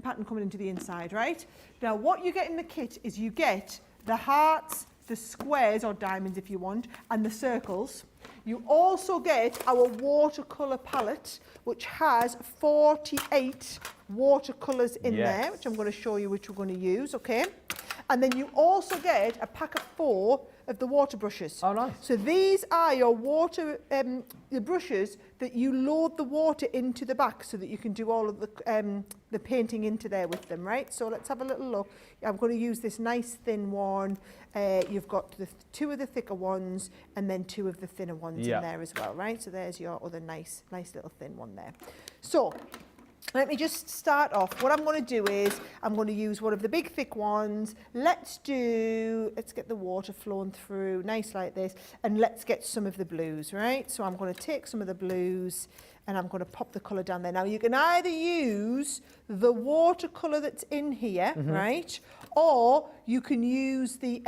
pattern coming into the inside, right? Now what you get in the kit is you get the hearts, the squares, or diamonds if you want, and the circles. You also get our watercolour palette, which has 48 watercolours in there, which I'm going to show you which we're going to use, okay? And then you also get a pack of 4 of the water brushes. Oh, nice. So these are your water, the brushes that you load the water into the back so that you can do all of the painting into there with them, right? So let's have a little look. I'm going to use this nice thin one. You've got the 2 of the thicker ones and then 2 of the thinner ones in there as well, right? So there's your other nice little thin one there. So let me just start off. What I'm going to do is I'm going to use one of the big thick ones. Let's get the water flowing through nice like this, and let's get some of the blues, right? So I'm going to take some of the blues and I'm going to pop the colour down there. Now you can either use the watercolour that's in here, right? Or you can use the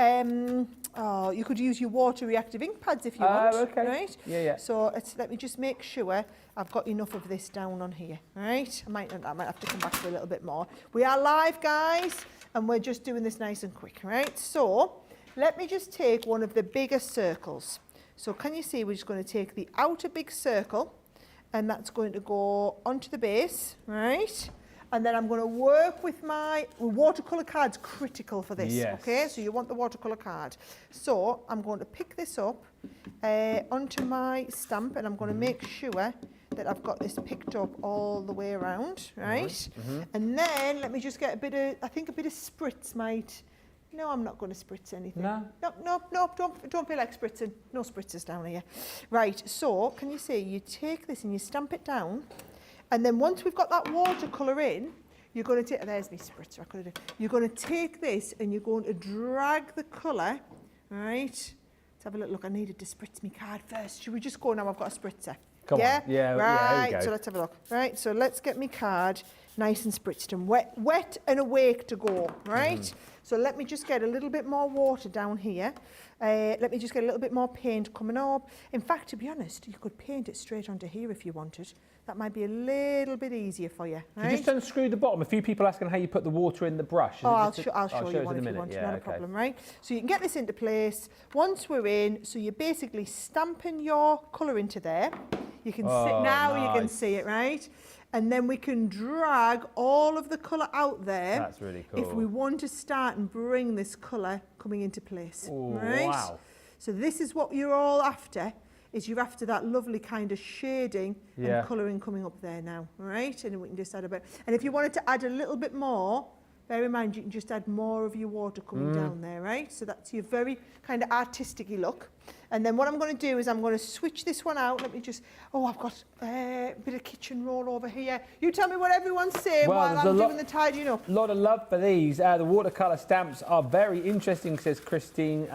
you could use your water reactive ink pads if you want, okay. right? Yeah. So let me just make sure I've got enough of this down on here, right? I might have to come back for a little bit more. We are live, guys, and we're just doing this nice and quick, right? So let me just take one of the bigger circles. So can you see we're just going to take the outer big circle, and that's going to go onto the base, right? And then I'm going to work with my watercolour card's critical for this, okay? So you want the watercolour card. So I'm going to pick this up onto my stamp, and I'm going to make sure that I've got this picked up all the way around, right? And then let me just get a bit of spritz might. No, I'm not going to spritz anything. No, don't feel like spritzing. No spritzers down here. Right, so can you see, you take this and you stamp it down, and then once we've got that watercolour in, you're going to take, there's my spritzer, you're going to take this and you're going to drag the colour, right? Let's have a little look. I needed to spritz my card first. Should we just go now? I've got a spritzer. Come on. Yeah, right, here we go. So let's have a look. Right, so let's get my card nice and spritzed and wet and awake to go, right? So let me just get a little bit more water down here. Let me just get a little bit more paint coming up. In fact, to be honest, you could paint it straight onto here if you wanted. That might be a little bit easier for you, right? You just unscrew the bottom. A few people asking how you put the water in the brush. I'll show you one if you want, not a problem, right? So you can get this into place. Once we're in, so you're basically stamping your colour into there. You can see, now you can see it, right? And then we can drag all of the colour out there. That's really cool. If we want to start and bring this colour coming into place, right? Wow. So this is what you're all after, is you're after that lovely kind of shading and colouring coming up there now, all right? And then we can just add a bit. And if you wanted to add a little bit more, bear in mind you can just add more of your water coming down there, right? So that's your very kind of artistic-y look. And then what I'm going to do is I'm going to switch this one out. Let me just, I've got a bit of kitchen roll over here. You tell me what everyone's saying while I'm doing the tidying up. A lot of love for these. The watercolour stamps are very interesting, says Christine.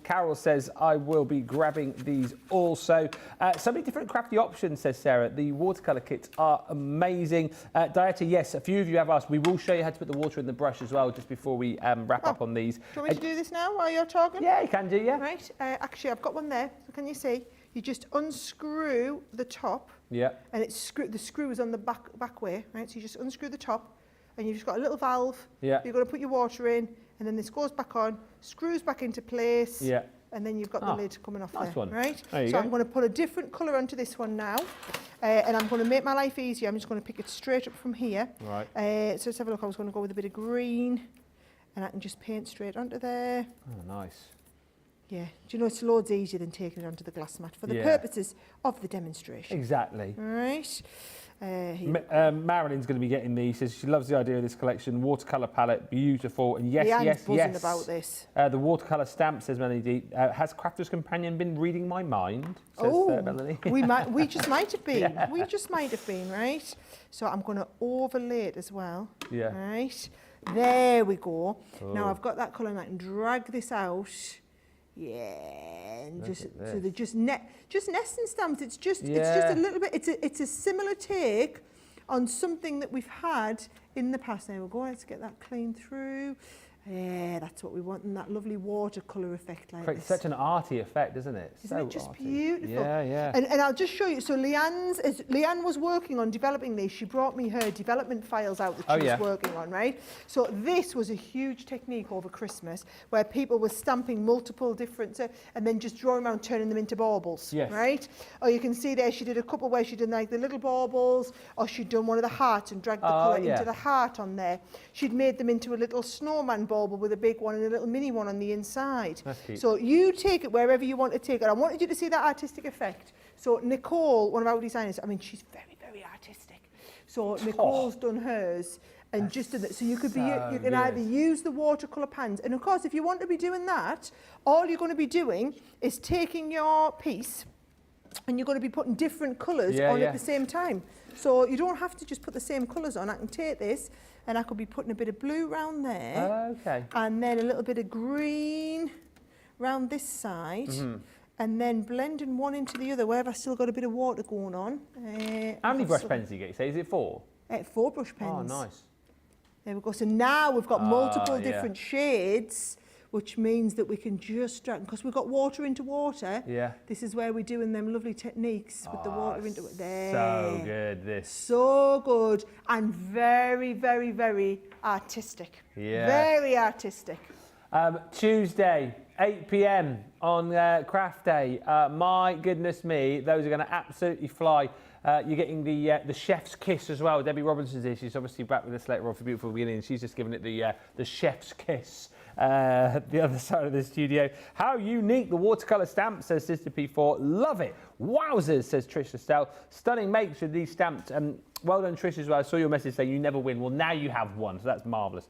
Carol says, I will be grabbing these also. So many different crafty options, says Sarah. The watercolour kits are amazing. Dieta, yes, a few of you have asked. We will show you how to put the water in the brush as well, just before we wrap up on these. Do you want me to do this now while you're talking? Yeah, you can do, yeah. Right, actually I've got one there, so can you see? You just unscrew the top. Yeah. And the screw is on the back way, right? So you just unscrew the top, and you've just got a little valve. Yeah. You're going to put your water in, and then this goes back on, screws back into place. Yeah. And then you've got the lid coming off nice there, one. right? There you so go. I'm going to put a different colour onto this one now, and I'm going to make my life easier. I'm just going to pick it straight up from here. Right. So let's have a look. I was going to go with a bit of green, and I can just paint straight onto there. Oh, nice. Yeah, do you know it's loads easier than taking it onto the glass mat for the purposes of the demonstration. Exactly. All right. Marilyn's going to be getting these. Says she loves the idea of this collection. Watercolour palette, beautiful. And yes, Leanne's yes, buzzing yes. about this. The watercolour stamp, says Melanie. Has Crafter's Companion been reading my mind? Says Melanie. we just might have been. Yeah. We just might have been, right? So I'm going to overlay it as well. Yeah. Right. There we go. Now I've got that colour and I can drag this out. Yeah, and so they're just nesting stamps. It's just a little bit. It's a similar take on something that we've had in the past. There we go. Let's get that clean through. Yeah, that's what we want, and that lovely watercolour effect like Creates this. such an arty effect, isn't it? Isn't it just arty. beautiful? Yeah, yeah. And I'll just show you. So Leanne was working on developing these. She brought me her development files out that she was working on, right? So this was a huge technique over Christmas where people were stamping multiple different, and then just drawing around, turning them into baubles, right? Or you can see there she did a couple where she did like the little baubles, or she'd done one of the hearts and dragged the colour into the heart on there. She'd made them into a little snowman ball bauble with a big one and a little mini one on the inside. That's cute. So you take it wherever you want to take it. I wanted you to see that artistic effect. So Nicole, one of our designers, I mean, she's very, very artistic. So Nicole's done hers and just done that. So you could be, you can either use the watercolor pans, and of course, if you want to be doing that, all you're going to be doing is taking your piece and you're going to be putting different colours on at the same time. So you don't have to just put the same colours on. I can take this and I could be putting a bit of blue round there. And then a little bit of green round this side. And then blending one into the other where I've still got a bit of water going on. How many brush pens do you get? You say, is it 4? 4 brush pens. Oh, nice. There we go. So now we've got multiple different shades, which means that we can just drag, because we've got water into water. This is where we're doing them lovely techniques with the water into it. There. So good, this. So good. And very, very, very artistic. Very artistic. Tuesday, 8 p.m. on Craft Day. My goodness me, those are going to absolutely fly. You're getting the chef's kiss as well. Debbie Robinson's here. She's obviously back with us later on for Beautiful Beginning. She's just given it the chef's kiss. The other side of the studio. How unique the watercolour stamp, says Sister P4. Love it. Wowzers, says Trish Estelle. Stunning makes with these stamps. Well done, Trish, as well. I saw your message saying you never win. Well, now you have one, so that's marvellous.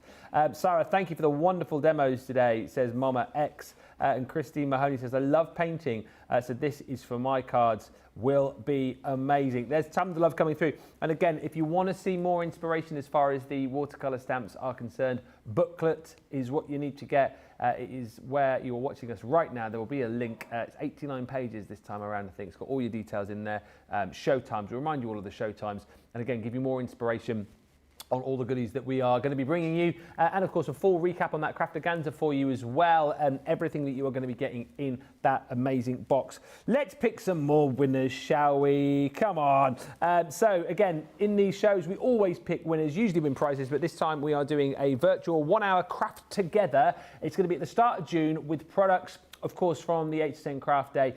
Sarah, thank you for the wonderful demos today, says Mama X. And Christine Mahoney says, I love painting. So this is for my cards. Will be amazing. There's tons of love coming through. And again, if you want to see more inspiration as far as the watercolour stamps are concerned, booklet is what you need to get. It is where you're watching us right now. There will be a link. It's 89 pages this time around, I think. It's got all your details in there. Show times. We'll remind you all of the show times. And again, give you more inspiration on all the goodies that we are going to be bringing you. And of course, a full recap on that Craftaganza for you as well, and everything that you are going to be getting in that amazing box. Let's pick some more winners, shall we? Come on. So again, in these shows, we always pick winners, usually win prizes, but this time we are doing a virtual 1-hour craft together. It's going to be at the start of June with products, of course, from the HSN Craft Day.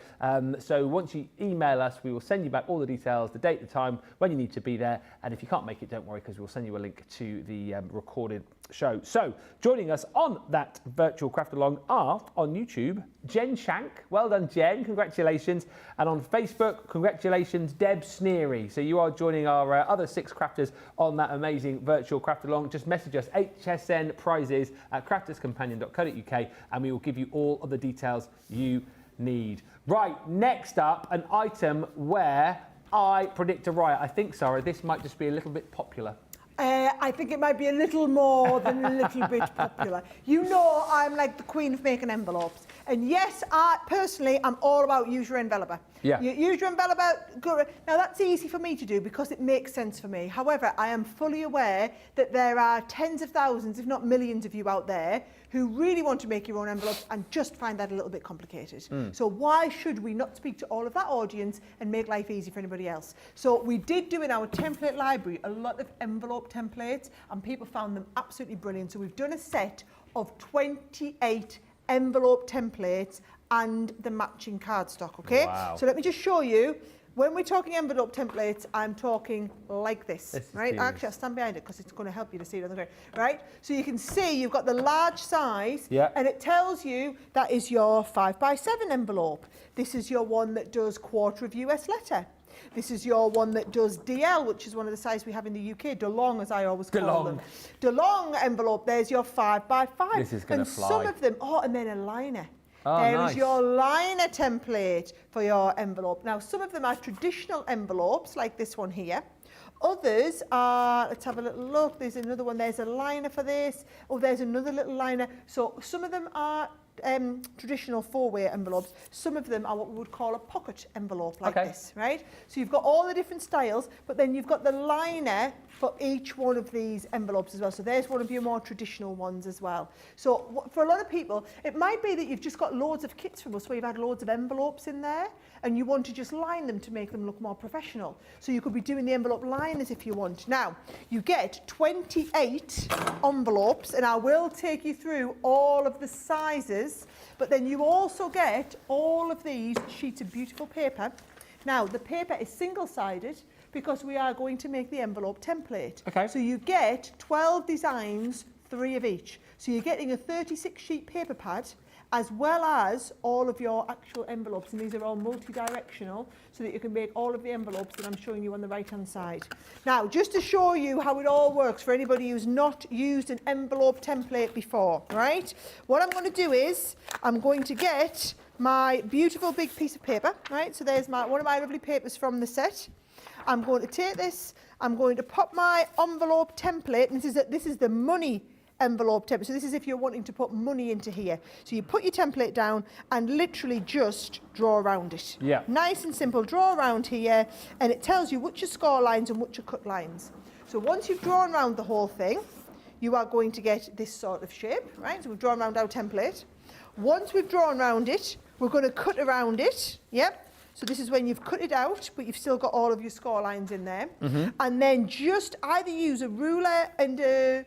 So once you email us, we will send you back all the details, the date, the time, when you need to be there. And if you can't make it, don't worry, because we'll send you a link to the recorded show. So joining us on that virtual craft along are on YouTube, Jen Shank. Well done, Jen. Congratulations. And on Facebook, congratulations, Deb Sneery. So you are joining our other 6 crafters on that amazing virtual craft along. Just message us HSN prizes at crafterscompanion.co.uk and we will give you all of the details you need. Right, next up, an item where I predict a riot. I think, Sarah, this might just be a little bit popular. I think it might be a little more than a little bit popular. You know, I'm like the queen of making envelopes. And yes, personally, I'm all about use your enveloper. Yeah. You use your enveloper. Now, that's easy for me to do because it makes sense for me. However, I am fully aware that there are tens of thousands, if not millions of you out there who really want to make your own envelopes and just find that a little bit complicated. So why should we not speak to all of that audience and make life easy for anybody else? So we did do in our template library a lot of envelope templates and people found them absolutely brilliant. So we've done a set of 28 envelope templates and the matching cardstock, okay? Wow. So let me just show you. When we're talking envelope templates, I'm talking like this, right? Actually, I'll stand behind it because it's going to help you to see it on the screen, right? So you can see you've got the large size, and it tells you that is your 5x7 envelope. This is your one that does quarter of US letter. This is your one that does DL, which is one of the sizes we have in the UK. DeLong, as I always call them. DeLong envelope, there's your 5x5. This is going to fly. Some of them, and then a liner. Oh, there nice. is your liner template for your envelope. Now, some of them are traditional envelopes, like this one here. Others are, let's have a little look. There's another one. There's a liner for this. Oh, there's another little liner. So some of them are traditional 4-way envelopes. Some of them are what we would call a pocket envelope, like this, right? So you've got all the different styles, but then you've got the liner for each one of these envelopes as well. So there's one of your more traditional ones as well. So for a lot of people, it might be that you've just got loads of kits from us where you've had loads of envelopes in there and you want to just line them to make them look more professional. So you could be doing the envelope liners if you want. Now, you get 28 envelopes, and I will take you through all of the sizes, but then you also get all of these sheets of beautiful paper. Now, the paper is single-sided because we are going to make the envelope template. Okay. So you get 12 designs 3 of each. So you're getting a 36 sheet paper pad as well as all of your actual envelopes, and these are all multi-directional so that you can make all of the envelopes that I'm showing you on the right hand side. Now, just to show you how it all works for anybody who's not used an envelope template before, right? What I'm going to do is I'm going to get my beautiful big piece of paper, right? So there's one of my lovely papers from the set. I'm going to take this, I'm going to pop my envelope template, and this is the money envelope template. So this is if you're wanting to put money into here. So you put your template down and literally just draw around it. Yeah. Nice and simple, draw around here, and it tells you which are score lines and which are cut lines. So once you've drawn around the whole thing, you are going to get this sort of shape, right? So we've drawn around our template. Once we've drawn around it, we're going to cut around it, yep. So this is when you've cut it out, but you've still got all of your score lines in there. And then just either use a ruler and a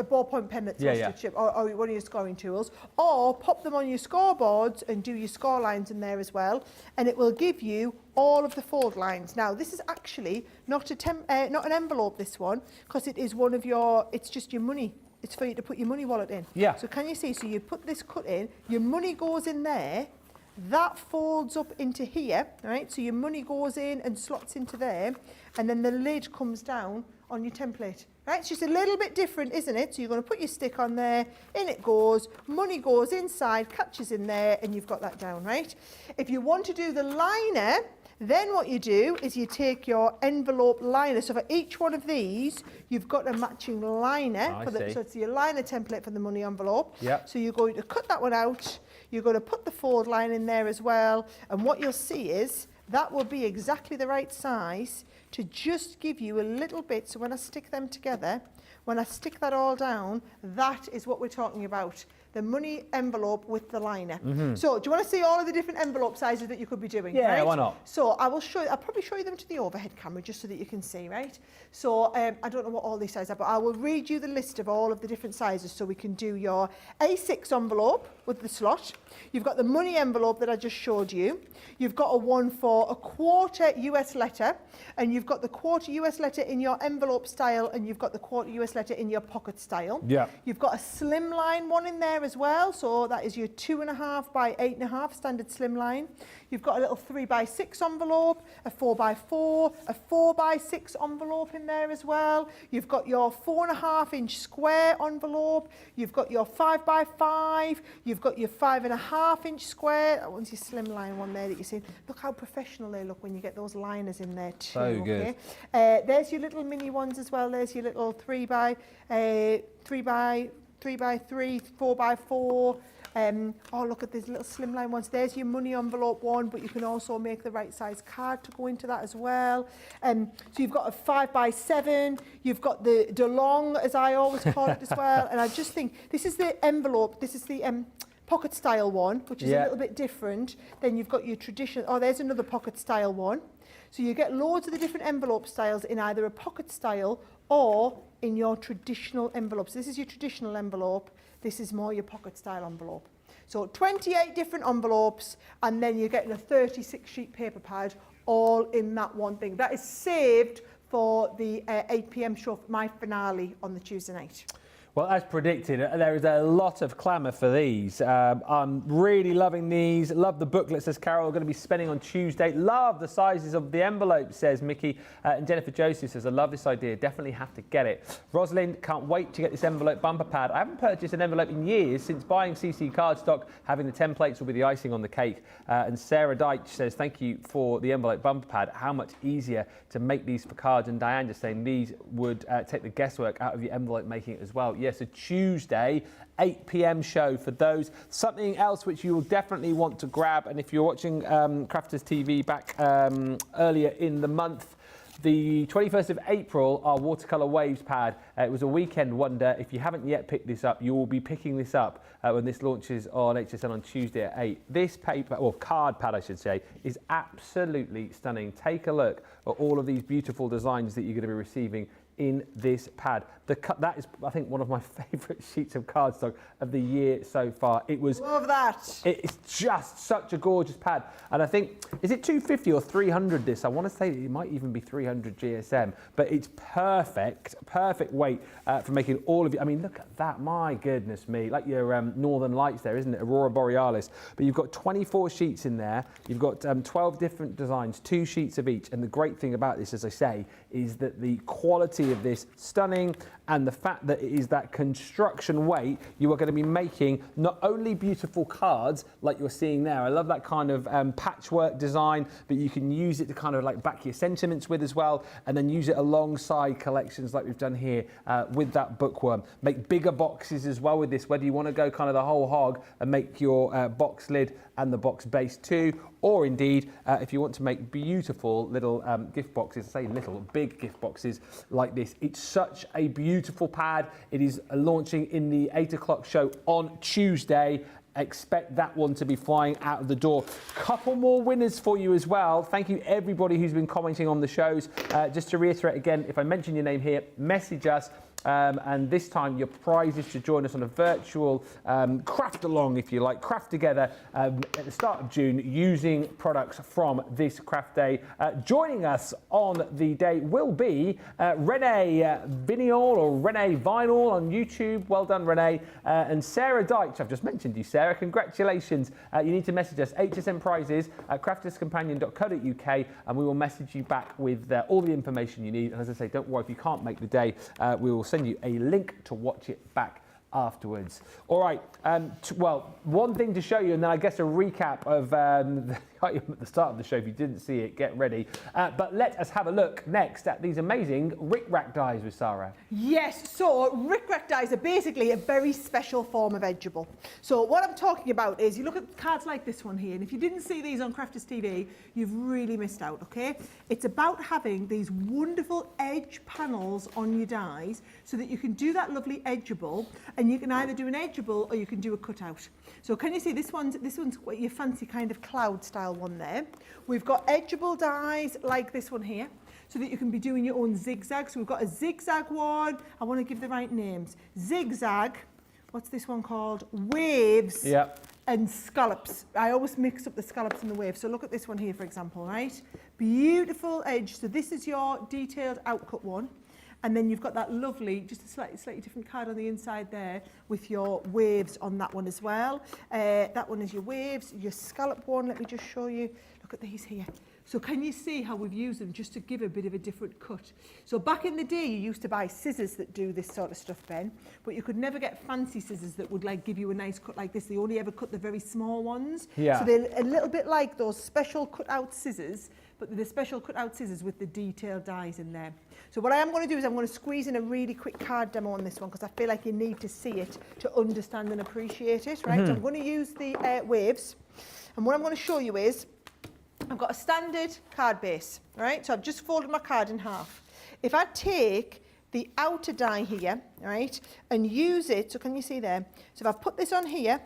ballpoint pen that's or one of your scoring tools, or pop them on your scoreboards and do your score lines in there as well, and it will give you all of the fold lines. Now, this is actually not an envelope, this one, because it is one of your, it's just your money. It's for you to put your money wallet in. Yeah. So can you see, so you put this cut in, your money goes in there, that folds up into here, right? So your money goes in and slots into there, and then the lid comes down on your template. Right, it's just a little bit different, isn't it? So you're going to put your stick on there, in it goes, money goes inside, catches in there, and you've got that down, right? If you want to do the liner, then what you do is you take your envelope liner. So for each one of these, you've got a matching liner. So it's your liner template for the money envelope. Yep. So you're going to cut that one out. You're going to put the fold line in there as well. And what you'll see is that will be exactly the right size to just give you a little bit. So when I stick them together, when I stick that all down, that is what we're talking about. The money envelope with the liner. So do you want to see all of the different envelope sizes that you could be doing? Yeah, right? why not? So I will show you, I'll probably show you them to the overhead camera just so that you can see, right? So I don't know what all these sizes are, but I will read you the list of all of the different sizes so we can do your A6 envelope with the slot. You've got the money envelope that I just showed you. You've got a one for a quarter US letter, and you've got the quarter US letter in your envelope style, and you've got the quarter US letter in your pocket style. Yeah. You've got a slimline one in there as well, so that is your 2.5 by 8.5 standard slimline. You've got a little 3x6 envelope, a 4x4, a 4x6 envelope in there as well. You've got your 4.5-inch square envelope. You've got your 5x5. You've got your 5.5-inch square. That one's your slimline one there that you see. Look how professional they look when you get those liners in there too. So good. Okay? There's your little mini ones as well. There's your little 3x3, 4x4. Oh, look at these little slimline ones. There's your money envelope one, but you can also make the right size card to go into that as well. So you've got a 5x7. You've got the DeLong, as I always call it as well. And I just think this is the envelope. This is the pocket style one, which is a little bit different. Then you've got your traditional. Oh, there's another pocket style one. So you get loads of the different envelope styles in either a pocket style or in your traditional envelopes. This is your traditional envelope. This is more your pocket style envelope. So 28 different envelopes, and then you're getting a 36 sheet paper pad all in that one thing. That is saved for the 8 p.m. show, my finale on the Tuesday night. Well, as predicted, there is a lot of clamour for these. I'm really loving these. Love the booklet, says Carol. We're going to be spending on Tuesday. Love the sizes of the envelope, says Mickey. And Jennifer Joseph says, I love this idea. Definitely have to get it. Rosalind, can't wait to get this envelope bumper pad. I haven't purchased an envelope in years since buying CC cardstock. Having the templates will be the icing on the cake. And Sara Davies says, thank you for the envelope bumper pad. How much easier to make these for cards. And Diane just saying these would take the guesswork out of your envelope making as well. Yes, a Tuesday, 8 p.m. show for those. Something else which you will definitely want to grab, and if you're watching Crafters TV back earlier in the month, the 21st of April, our Watercolor Waves pad. It was a weekend wonder. If you haven't yet picked this up, you will be picking this up when this launches on HSN on Tuesday at 8. This paper, or card pad I should say, is absolutely stunning. Take a look at all of these beautiful designs that you're going to be receiving in this pad. That is, I think, one of my favourite sheets of cardstock of the year so far. It was... Love that. It's just such a gorgeous pad. And I think, is it 250 or 300 this? I want to say it might even be 300 GSM, but it's perfect weight for making all of it. I mean, look at that, my goodness me. Like your Northern Lights there, isn't it? Aurora Borealis. But you've got 24 sheets in there. You've got 12 different designs, 2 sheets of each. And the great thing about this, as I say, is that the quality of this, stunning, and the fact that it is that construction weight, you are going to be making not only beautiful cards like you're seeing there. I love that kind of patchwork design, but you can use it to kind of like back your sentiments with as well, and then use it alongside collections like we've done here with that bookworm. Make bigger boxes as well with this, whether you want to go kind of the whole hog and make your box lid and the box base too, or indeed, if you want to make beautiful little gift boxes, say little, big gift boxes like this. It's such a beautiful pad. It is launching in the 8 o'clock show on Tuesday. Expect that one to be flying out of the door. Couple more winners for you as well. Thank you everybody who's been commenting on the shows. Just to reiterate again, if I mention your name here, message us. And this time your prize is to join us on a virtual craft along, if you like, craft together at the start of June using products from this craft day. Joining us on the day will be Renee Vinyl or Renee Vinyl on YouTube. Well done, Renee. And Sara Davies. I've just mentioned you, Sarah. Congratulations. You need to message us, HSN Prizes at crafterscompanion.co.uk, and we will message you back with all the information you need. And as I say, don't worry if you can't make the day. We will send you a link to watch it back afterwards. All right, well, one thing to show you, and then I guess a recap of the item at the start of the show. If you didn't see it, get ready. But let us have a look next at these amazing Ric Rac dies with Sara. Yes, so Ric Rac dies are basically a very special form of edgeable. So what I'm talking about is, you look at cards like this one here, and if you didn't see these on Crafters TV, you've really missed out, okay? It's about having these wonderful edge panels on your dies so that you can do that lovely edgeable, and you can either do an edgeable or you can do a cutout. So can you see this one's your fancy kind of cloud style one there. We've got edgeable dies like this one here, so that you can be doing your own zigzag. So we've got a zigzag one. I want to give the right names. Zigzag. What's this one called? Waves. Yep. And scallops. I always mix up the scallops and the waves. So look at this one here, for example, right? Beautiful edge. So this is your detailed outcut one. And then you've got that lovely, just a slightly different card on the inside there with your waves on that one as well. That one is your waves, your scallop one. Let me just show you. Look at these here. So can you see how we've used them just to give a bit of a different cut? So back in the day, you used to buy scissors that do this sort of stuff, Ben, but you could never get fancy scissors that would like give you a nice cut like this. They only ever cut the very small ones. Yeah. So they're a little bit like those special cut-out scissors, but they're the special cut-out scissors with the detailed dies in there. So what I am going to do is I'm going to squeeze in a really quick card demo on this one, because I feel like you need to see it to understand and appreciate it, right? So I'm going to use the waves, and what I'm going to show you is I've got a standard card base, right? So I've just folded my card in half. If I take the outer die here, right, and use it, so can you see there? So if I put this on here,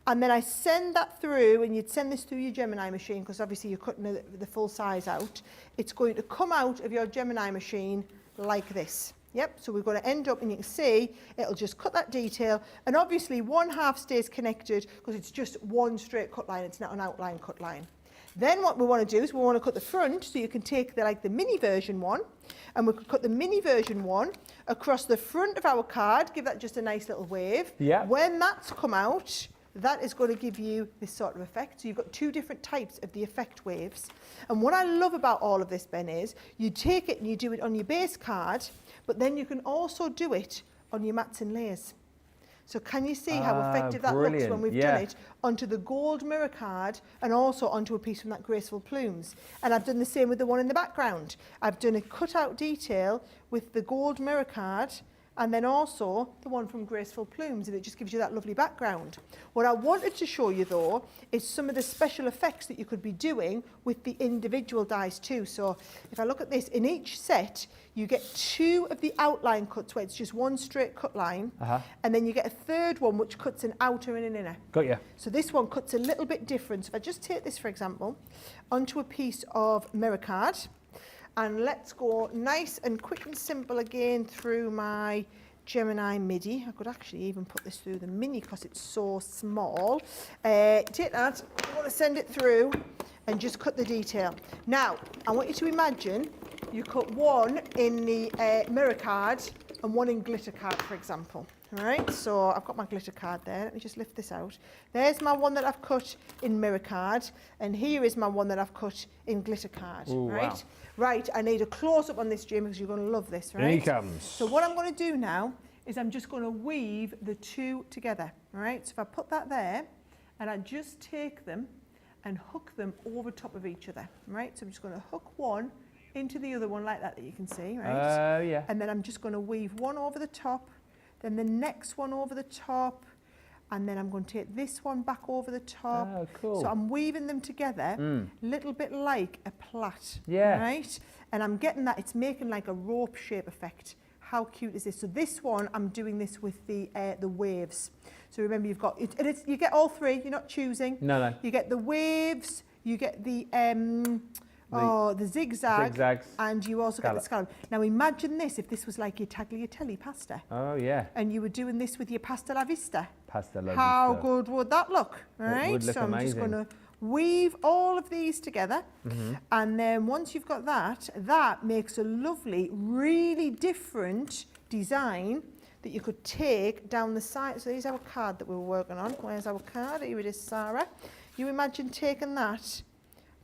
and then I send that through, and you'd send this through your Gemini machine, because obviously you're cutting the full size out. It's going to come out of your Gemini machine like this. Yep, so we're going to end up, and you can see, it'll just cut that detail, and obviously one half stays connected, because it's just one straight cut line, it's not an outline cut line. Then what we want to do is we want to cut the front, so you can take the mini version one, and we could cut the mini version one across the front of our card, give that just a nice little wave. Yeah. When that's come out, that is going to give you this sort of effect. So you've got two different types of the effect waves. And what I love about all of this, Ben, is you take it and you do it on your base card, but then you can also do it on your mats and layers. So can you see how effective that looks when we've done it onto the gold mirror card and also onto a piece from that Graceful Plumes? And I've done the same with the one in the background. I've done a cutout detail with the gold mirror card, and then also the one from Graceful Plumes, and it just gives you that lovely background. What I wanted to show you though is some of the special effects that you could be doing with the individual dies too. So if I look at this, in each set you get two of the outline cuts where it's just one straight cut line, and then you get a third one which cuts an outer and an inner. Got you. So this one cuts a little bit different. So if I just take this, for example, onto a piece of mirror card, And let's go nice and quick and simple again through my Gemini MIDI. I could actually even put this through the mini because it's so small. Take that, I want to send it through and just cut the detail. Now, I want you to imagine you cut one in the mirror card and one in glitter card, for example. All right, so I've got my glitter card there. Let me just lift this out. There's my one that I've cut in mirror card, and here is my one that I've cut in glitter card. Ooh, right? wow. Right, I need a close-up on this, Jim, because you're going to love this, right? Here he comes. So what I'm going to do now is I'm just going to weave the two together, all right? So if I put that there, and I just take them and hook them over top of each other, right? So I'm just going to hook one into the other one like that you can see, right? Yeah. And then I'm just going to weave one over the top, then the next one over the top, and then I'm going to take this one back over the top. Oh, cool. So I'm weaving them together, a little bit like a plait, Yeah. right? And I'm getting that, it's making like a rope shape effect. How cute is this? So this one, I'm doing this with the waves. So remember, you've got, you get all three, you're not choosing. No. You get the waves, you get the zigzags, and you also get the scallop. Now imagine this if this was like your tagliatelle pasta. Oh, yeah. And you were doing this with your pasta la vista. Pasta la How vista. good would that look? All right, would look so I'm just amazing. going to weave all of these together, and then once you've got that, that makes a lovely, really different design that you could take down the side. So here's our card that we were working on. Where's our card? Here it is, Sarah. You imagine taking that,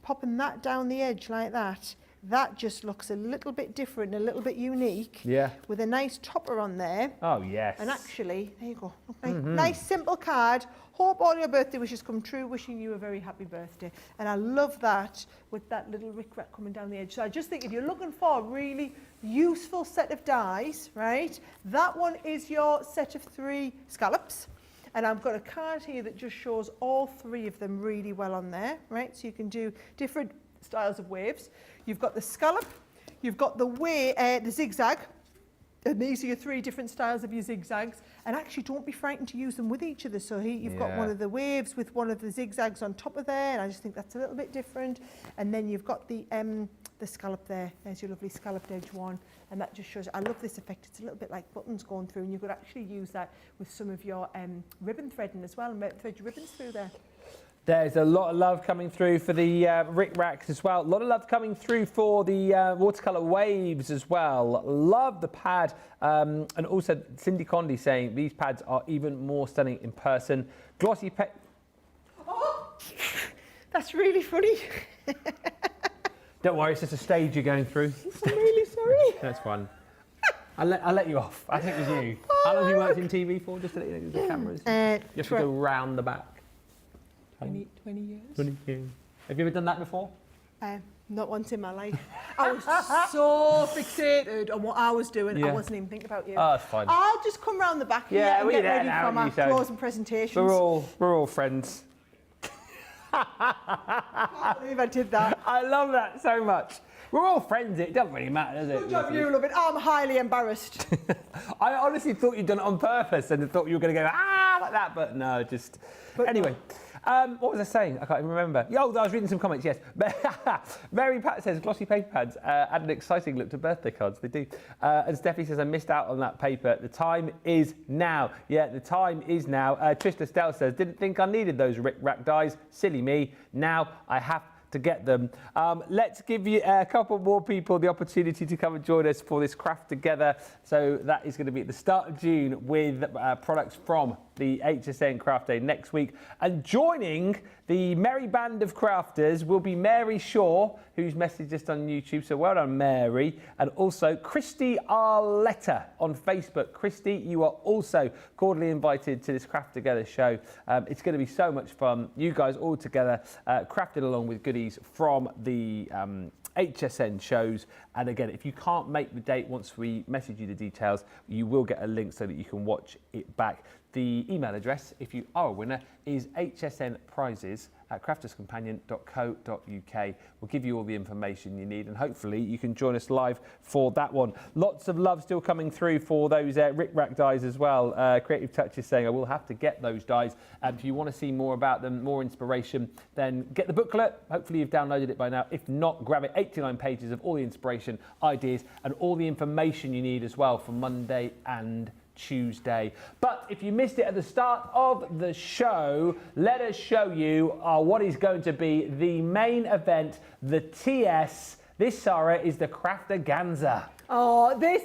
popping that down the edge like that. That just looks a little bit different, a little bit unique. Yeah. With a nice topper on there. Oh, yes. And actually, there you go. Okay. Nice, simple card. Hope all your birthday wishes come true. Wishing you a very happy birthday. And I love that with that little rickrack coming down the edge. So I just think if you're looking for a really useful set of dies, right, that one is your set of 3 scallops. And I've got a card here that just shows all 3 of them really well on there, right? So you can do different styles of waves. You've got the scallop, you've got the zigzag, and these are your 3 different styles of your zigzags. And actually, don't be frightened to use them with each other. So here you've got one of the waves with one of the zigzags on top of there, and I just think that's a little bit different. And then you've got the scallop there. There's your lovely scalloped edge one, and that just shows. I love this effect. It's a little bit like buttons going through, and you could actually use that with some of your ribbon threading as well, and thread your ribbons through there. There's a lot of love coming through for the Rick Racks as well. A lot of love coming through for the watercolor waves as well. Love the pad. And also Cindy Condy saying these pads are even more stunning in person. Glossy Oh, that's really funny. Don't worry, it's just a stage you're going through. I'm really sorry. That's fun. I'll let you off. I think it was you. How long have you worked in TV for? Just to let you know the cameras. You have to go round the back. 20 years. 20 years. Have you ever done that before? Not once in my life. I was so fixated on what I was doing, I wasn't even thinking about you. Oh, it's fine. I'll just come round the back here and get ready for my closing presentations. We're all friends. I can't believe I did that. I love that so much. We're all friends. It doesn't really matter, does it? Good job, you love it. I'm highly embarrassed. I honestly thought you'd done it on purpose and thought you were going to go, like that, but no, just... But anyway. What was I saying? I can't even remember. I was reading some comments, yes. Mary Pat says, glossy paper pads add an exciting look to birthday cards. They do. And Steffi says, I missed out on that paper. The time is now. Yeah, the time is now. Trista Stell says, didn't think I needed those Rick Rack dies. Silly me. Now I have to get them. Let's give you a couple more people the opportunity to come and join us for this craft together. So that is going to be at the start of June with products from the HSN Craft Day next week. And joining the merry band of crafters will be Mary Shaw, who's messaged us on YouTube. So well done, Mary. And also Christy Arletta on Facebook. Christy, you are also cordially invited to this Craft Together show. It's going to be so much fun. You guys all together crafted along with goodies from the HSN shows. And again, if you can't make the date once we message you the details, you will get a link so that you can watch it back. The email address, if you are a winner, is hsnprizes@crafterscompanion.co.uk. We'll give you all the information you need, and hopefully you can join us live for that one. Lots of love still coming through for those Rick Rack dies as well. Creative Touch is saying I will have to get those dies. If you want to see more about them, more inspiration, then get the booklet. Hopefully you've downloaded it by now. If not, grab it. 89 pages of all the inspiration, ideas, and all the information you need as well for Monday and Tuesday. But if you missed it at the start of the show, let us show you what is going to be the main event, the TS. This, Sarah, is the Craftaganza. Oh, this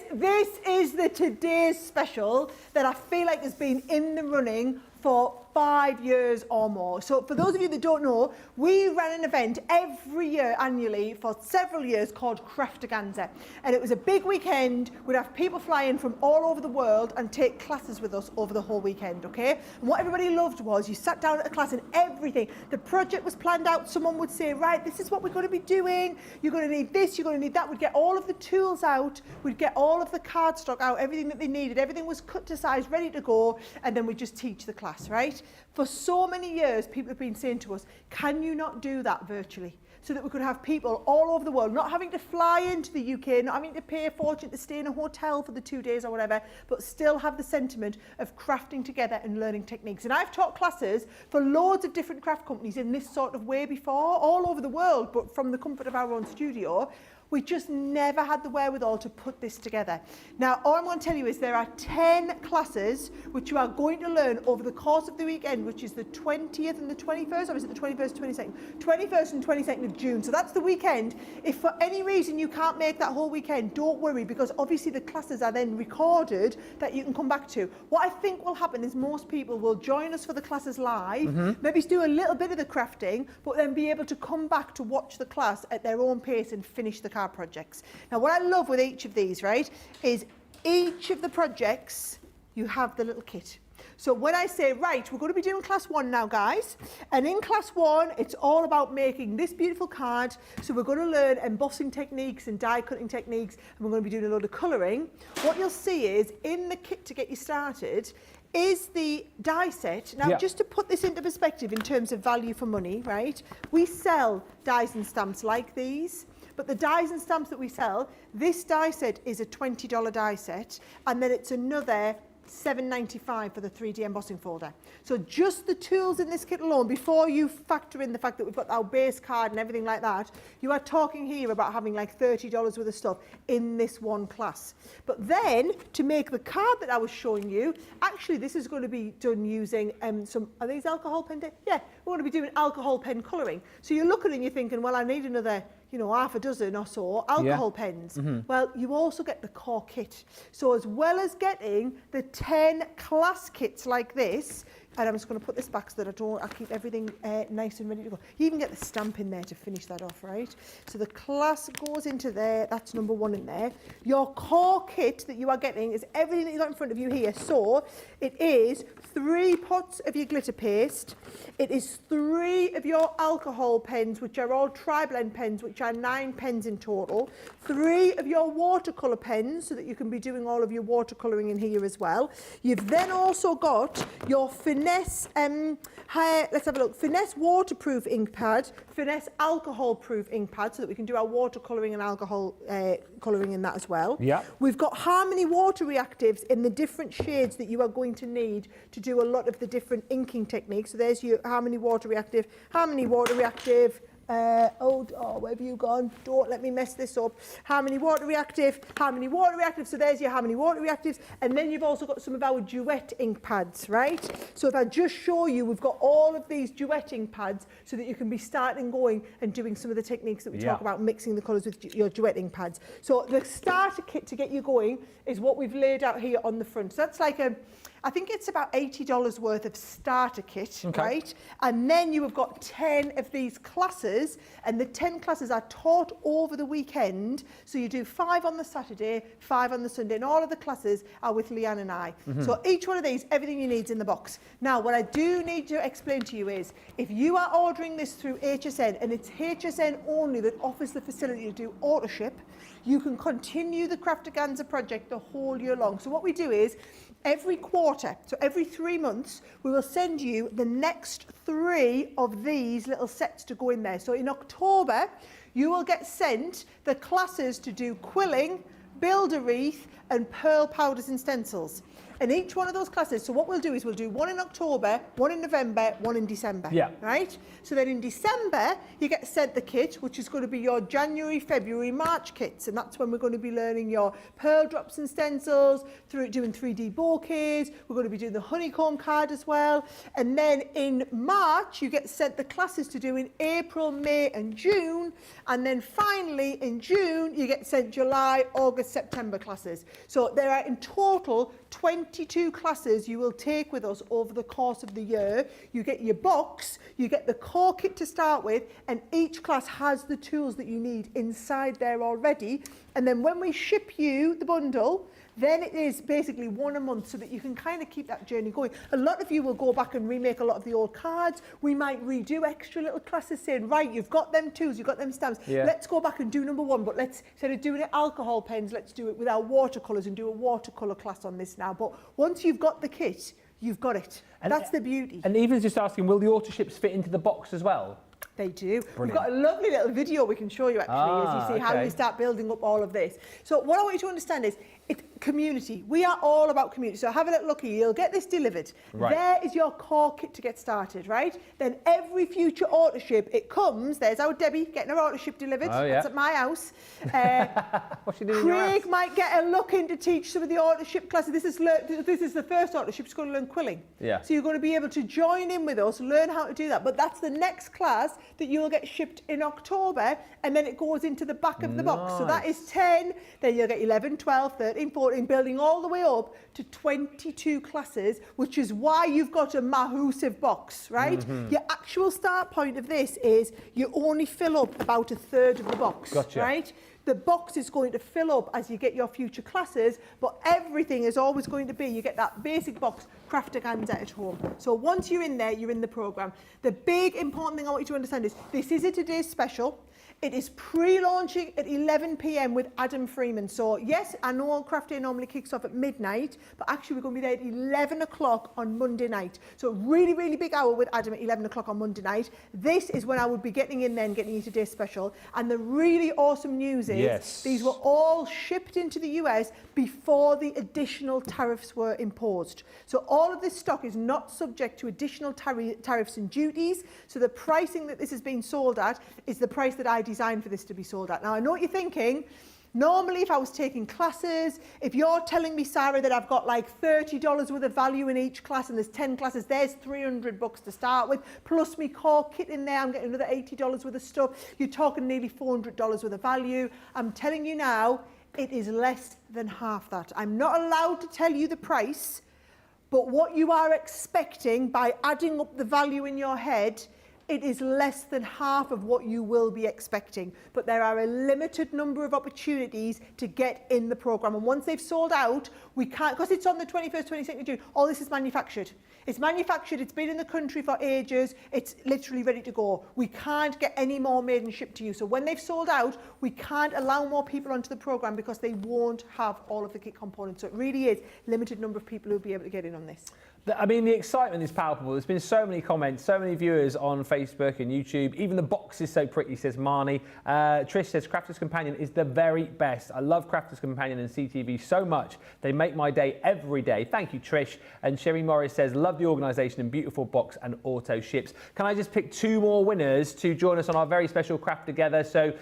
is the today's special that I feel like has been in the running for 5 years or more. So for those of you that don't know, we ran an event every year annually for several years called Craftaganza. And it was a big weekend. We'd have people fly in from all over the world and take classes with us over the whole weekend, okay? And what everybody loved was you sat down at a class and everything. The project was planned out. Someone would say, right, this is what we're going to be doing. You're going to need this, you're going to need that. We'd get all of the tools out. We'd get all of the cardstock out, everything that they needed. Everything was cut to size, ready to go. And then we'd just teach the class, right? For so many years, people have been saying to us, can you not do that virtually? So that we could have people all over the world, not having to fly into the UK, not having to pay a fortune to stay in a hotel for the 2 days or whatever, but still have the sentiment of crafting together and learning techniques. And I've taught classes for loads of different craft companies in this sort of way before, all over the world, but from the comfort of our own studio. We just never had the wherewithal to put this together. Now, all I'm going to tell you is there are 10 classes which you are going to learn over the course of the weekend, which is the 20th and the 21st, or is it the 21st, 22nd? 21st and 22nd of June. So that's the weekend. If for any reason you can't make that whole weekend, don't worry, because obviously the classes are then recorded that you can come back to. What I think will happen is most people will join us for the classes live, maybe do a little bit of the crafting, but then be able to come back to watch the class at their own pace and finish the card projects. Now, what I love with each of these, right, is each of the projects, you have the little kit. So when I say, right, we're going to be doing class 1 now, guys, and in class 1, it's all about making this beautiful card. So we're going to learn embossing techniques and die cutting techniques, and we're going to be doing a load of colouring. What you'll see is, in the kit to get you started, is the die set. Now, just to put this into perspective in terms of value for money, right, we sell dies and stamps like these. But the dies and stamps that we sell, this die set is a $20 die set, and then it's another $7.95 for the 3D embossing folder. So just the tools in this kit alone, before you factor in the fact that we've got our base card and everything like that, you are talking here about having like $30 worth of stuff in this one class. But then, to make the card that I was showing you, actually this is going to be done using some, are these alcohol pen? Yeah, we're going to be doing alcohol pen colouring. So you're looking and you're thinking, well, I need another, you know, half a dozen or so alcohol pens. Well, you also get the core kit. So as well as getting the 10 class kits like this, and I'm just going to put this back so that I keep everything nice and ready to go. You even get the stamp in there to finish that off, right? So the class goes into there. That's number 1 in there. Your core kit that you are getting is everything that you got in front of you here. So it is 3 pots of your glitter paste. It is 3 of your alcohol pens, which are all tri-blend pens, which are 9 pens in total. 3 of your watercolor pens, so that you can be doing all of your watercoloring in here as well. You've then also got your Finesse, let's have a look, Finesse waterproof ink pad, Finesse alcohol proof ink pad, so that we can do our watercolouring and alcohol colouring in that as well. We've got Harmony water reactives in the different shades that you are going to need to do a lot of the different inking techniques. So there's your Harmony water reactive, where have you gone? Don't let me mess this up. Harmony water reactive. So there's your Harmony water reactives. And then you've also got some of our duet ink pads, right? So if I just show you, we've got all of these duet ink pads so that you can be starting going and doing some of the techniques that we talk about, mixing the colours with your duet ink pads. So the starter kit to get you going is what we've laid out here on the front. So that's like I think it's about $80 worth of starter kit, right? And then you have got 10 of these classes, and the 10 classes are taught over the weekend. So you do 5 on the Saturday, 5 on the Sunday, and all of the classes are with Leanne and I. So each one of these, everything you need is in the box. Now, what I do need to explain to you is, if you are ordering this through HSN, and it's HSN only that offers the facility to do auto ship, you can continue the Craftaganza project the whole year long. So what we do is, every quarter, so every 3 months, we will send you the next 3 of these little sets to go in there. So in October, you will get sent the classes to do quilling, build a wreath, and pearl powders and stencils. And each one of those classes, so what we'll do is we'll do one in October, one in November, one in December. Yeah. Right? So then in December, you get sent the kit, which is going to be your January, February, March kits. And that's when we're going to be learning your pearl drops and stencils, doing 3D bouquets. We're going to be doing the honeycomb card as well. And then in March, you get sent the classes to do in April, May, and June. And then finally, in June, you get sent July, August, September classes. So there are in total 22 classes you will take with us over the course of the year. You get your box, you get the core kit to start with, and each class has the tools that you need inside there already. And then when we ship you the bundle, then it is basically one a month so that you can kind of keep that journey going. A lot of you will go back and remake a lot of the old cards. We might redo extra little classes saying, right, you've got them tools, you've got them stamps. Yeah. Let's go back and do number 1, but let's, instead of doing it alcohol pens, let's do it with our watercolours and do a watercolour class on this now. But once you've got the kit, you've got it. And that's the beauty. And Eva's just asking, will the auto ships fit into the box as well? They do. Brilliant. We've got a lovely little video we can show you actually as you see how you start building up all of this. So what I want you to understand is it's community. We are all about community. So have a little look here. You'll get this delivered. Right. There is your core kit to get started, right? Then every future auto ship, it comes. There's our Debbie getting her auto ship delivered. Oh, yeah. That's at my house. What's she doing? Craig might get a look in to teach some of the auto ship classes. This is the first auto ship. She's going to learn quilling. Yeah. So you're going to be able to join in with us, learn how to do that. But that's the next class that you'll get shipped in October, and then it goes into the back of the box. So that is 10, then you'll get 11, 12, 13, 14, building all the way up to 22 classes, which is why you've got a massive box, right? Your actual start point of this is you only fill up about 1/3 of the box, right? The box is going to fill up as you get your future classes, but everything is always going to be, you get that basic box, Craftaganza at home. So once you're in there, you're in the programme. The big important thing I want you to understand is this is a today's special. It is pre-launching at 11 p.m. with Adam Freeman. So yes, I know Craft Day normally kicks off at midnight, but actually we're going to be there at 11 o'clock on Monday night. So really, really big hour with Adam at 11 o'clock on Monday night. This is when I would be getting in there and getting you today's special. And the really awesome news is these were all shipped into the US before the additional tariffs were imposed. So all of this stock is not subject to additional tariffs and duties. So the pricing that this is being sold at is the price that I designed for this to be sold at. Now, I know what you're thinking. Normally, if I was taking classes, if you're telling me, Sarah, that I've got like $30 worth of value in each class and there's 10 classes, there's $300 to start with, plus me core kit in there, I'm getting another $80 worth of stuff. You're talking nearly $400 worth of value. I'm telling you now, it is less than half that. I'm not allowed to tell you the price, but what you are expecting by adding up the value in your head, it is less than half of what you will be expecting. But there are a limited number of opportunities to get in the programme. And once they've sold out, we can't, because it's on the 21st, 22nd of June, all this is manufactured. It's manufactured, it's been in the country for ages, it's literally ready to go. We can't get any more made and shipped to you. So when they've sold out, we can't allow more people onto the programme because they won't have all of the kit components. So it really is limited number of people who'll be able to get in on this. I mean, the excitement is palpable. There's been so many comments, so many viewers on Facebook and YouTube. Even the box is so pretty, says Marnie. Trish says, Crafter's Companion is the very best. I love Crafter's Companion and CTV so much. They make my day every day. Thank you, Trish. And Sherry Morris says, love the organisation and beautiful box and auto ships. Can I just pick 2 more winners to join us on our very special Craft Together? So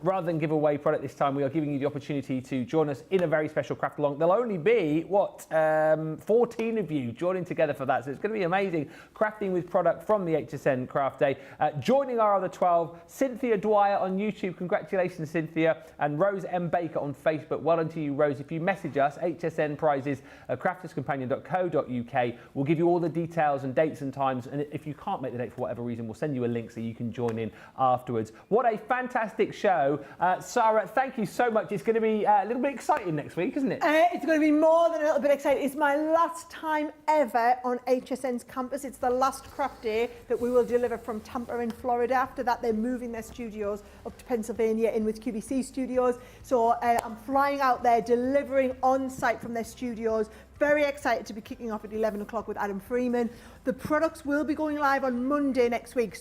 rather than give away product this time, we are giving you the opportunity to join us in a very special craft along. There'll only be, 14 of you joining together for that, so it's going to be amazing, crafting with product from the HSN Craft Day. Joining our other 12, Cynthia Dwyer on YouTube, congratulations Cynthia, and Rose M. Baker on Facebook. Well done to you, Rose. If you message us, HSN prizes at crafterscompanion.co.uk, we'll give you all the details and dates and times, and if you can't make the date for whatever reason, we'll send you a link so you can join in afterwards. What a fantastic show. Sarah, thank you so much. It's going to be a little bit exciting next week, isn't it? It's going to be more than a little bit exciting. It's my last time ever on HSN's campus. It's the last craft day that we will deliver from Tampa in Florida. After that, they're moving their studios up to Pennsylvania in with QVC Studios. So I'm flying out there, delivering on site from their studios, Very excited to be kicking off at 11 o'clock with Adam Freeman. The products will be going live on Monday next week.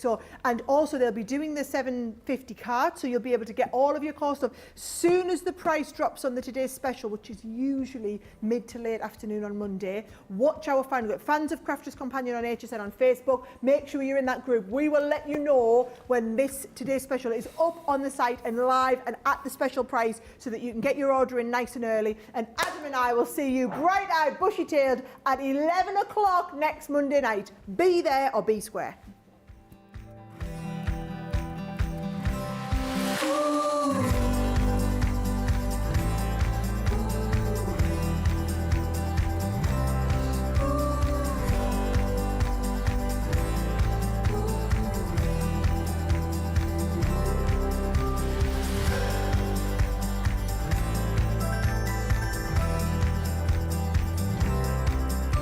And also they'll be doing the 750 card, so you'll be able to get all of your core stuff soon as the price drops on the today's special, which is usually mid to late afternoon on Monday. Watch our fan group, Fans of Crafters Companion on HSN on Facebook. Make sure you're in that group. We will let you know when this today's special is up on the site and live and at the special price, so that you can get your order in nice and early. And Adam and I will see you bright-eyed, bushy-tailed at 11 o'clock next Monday night. Be there or be square.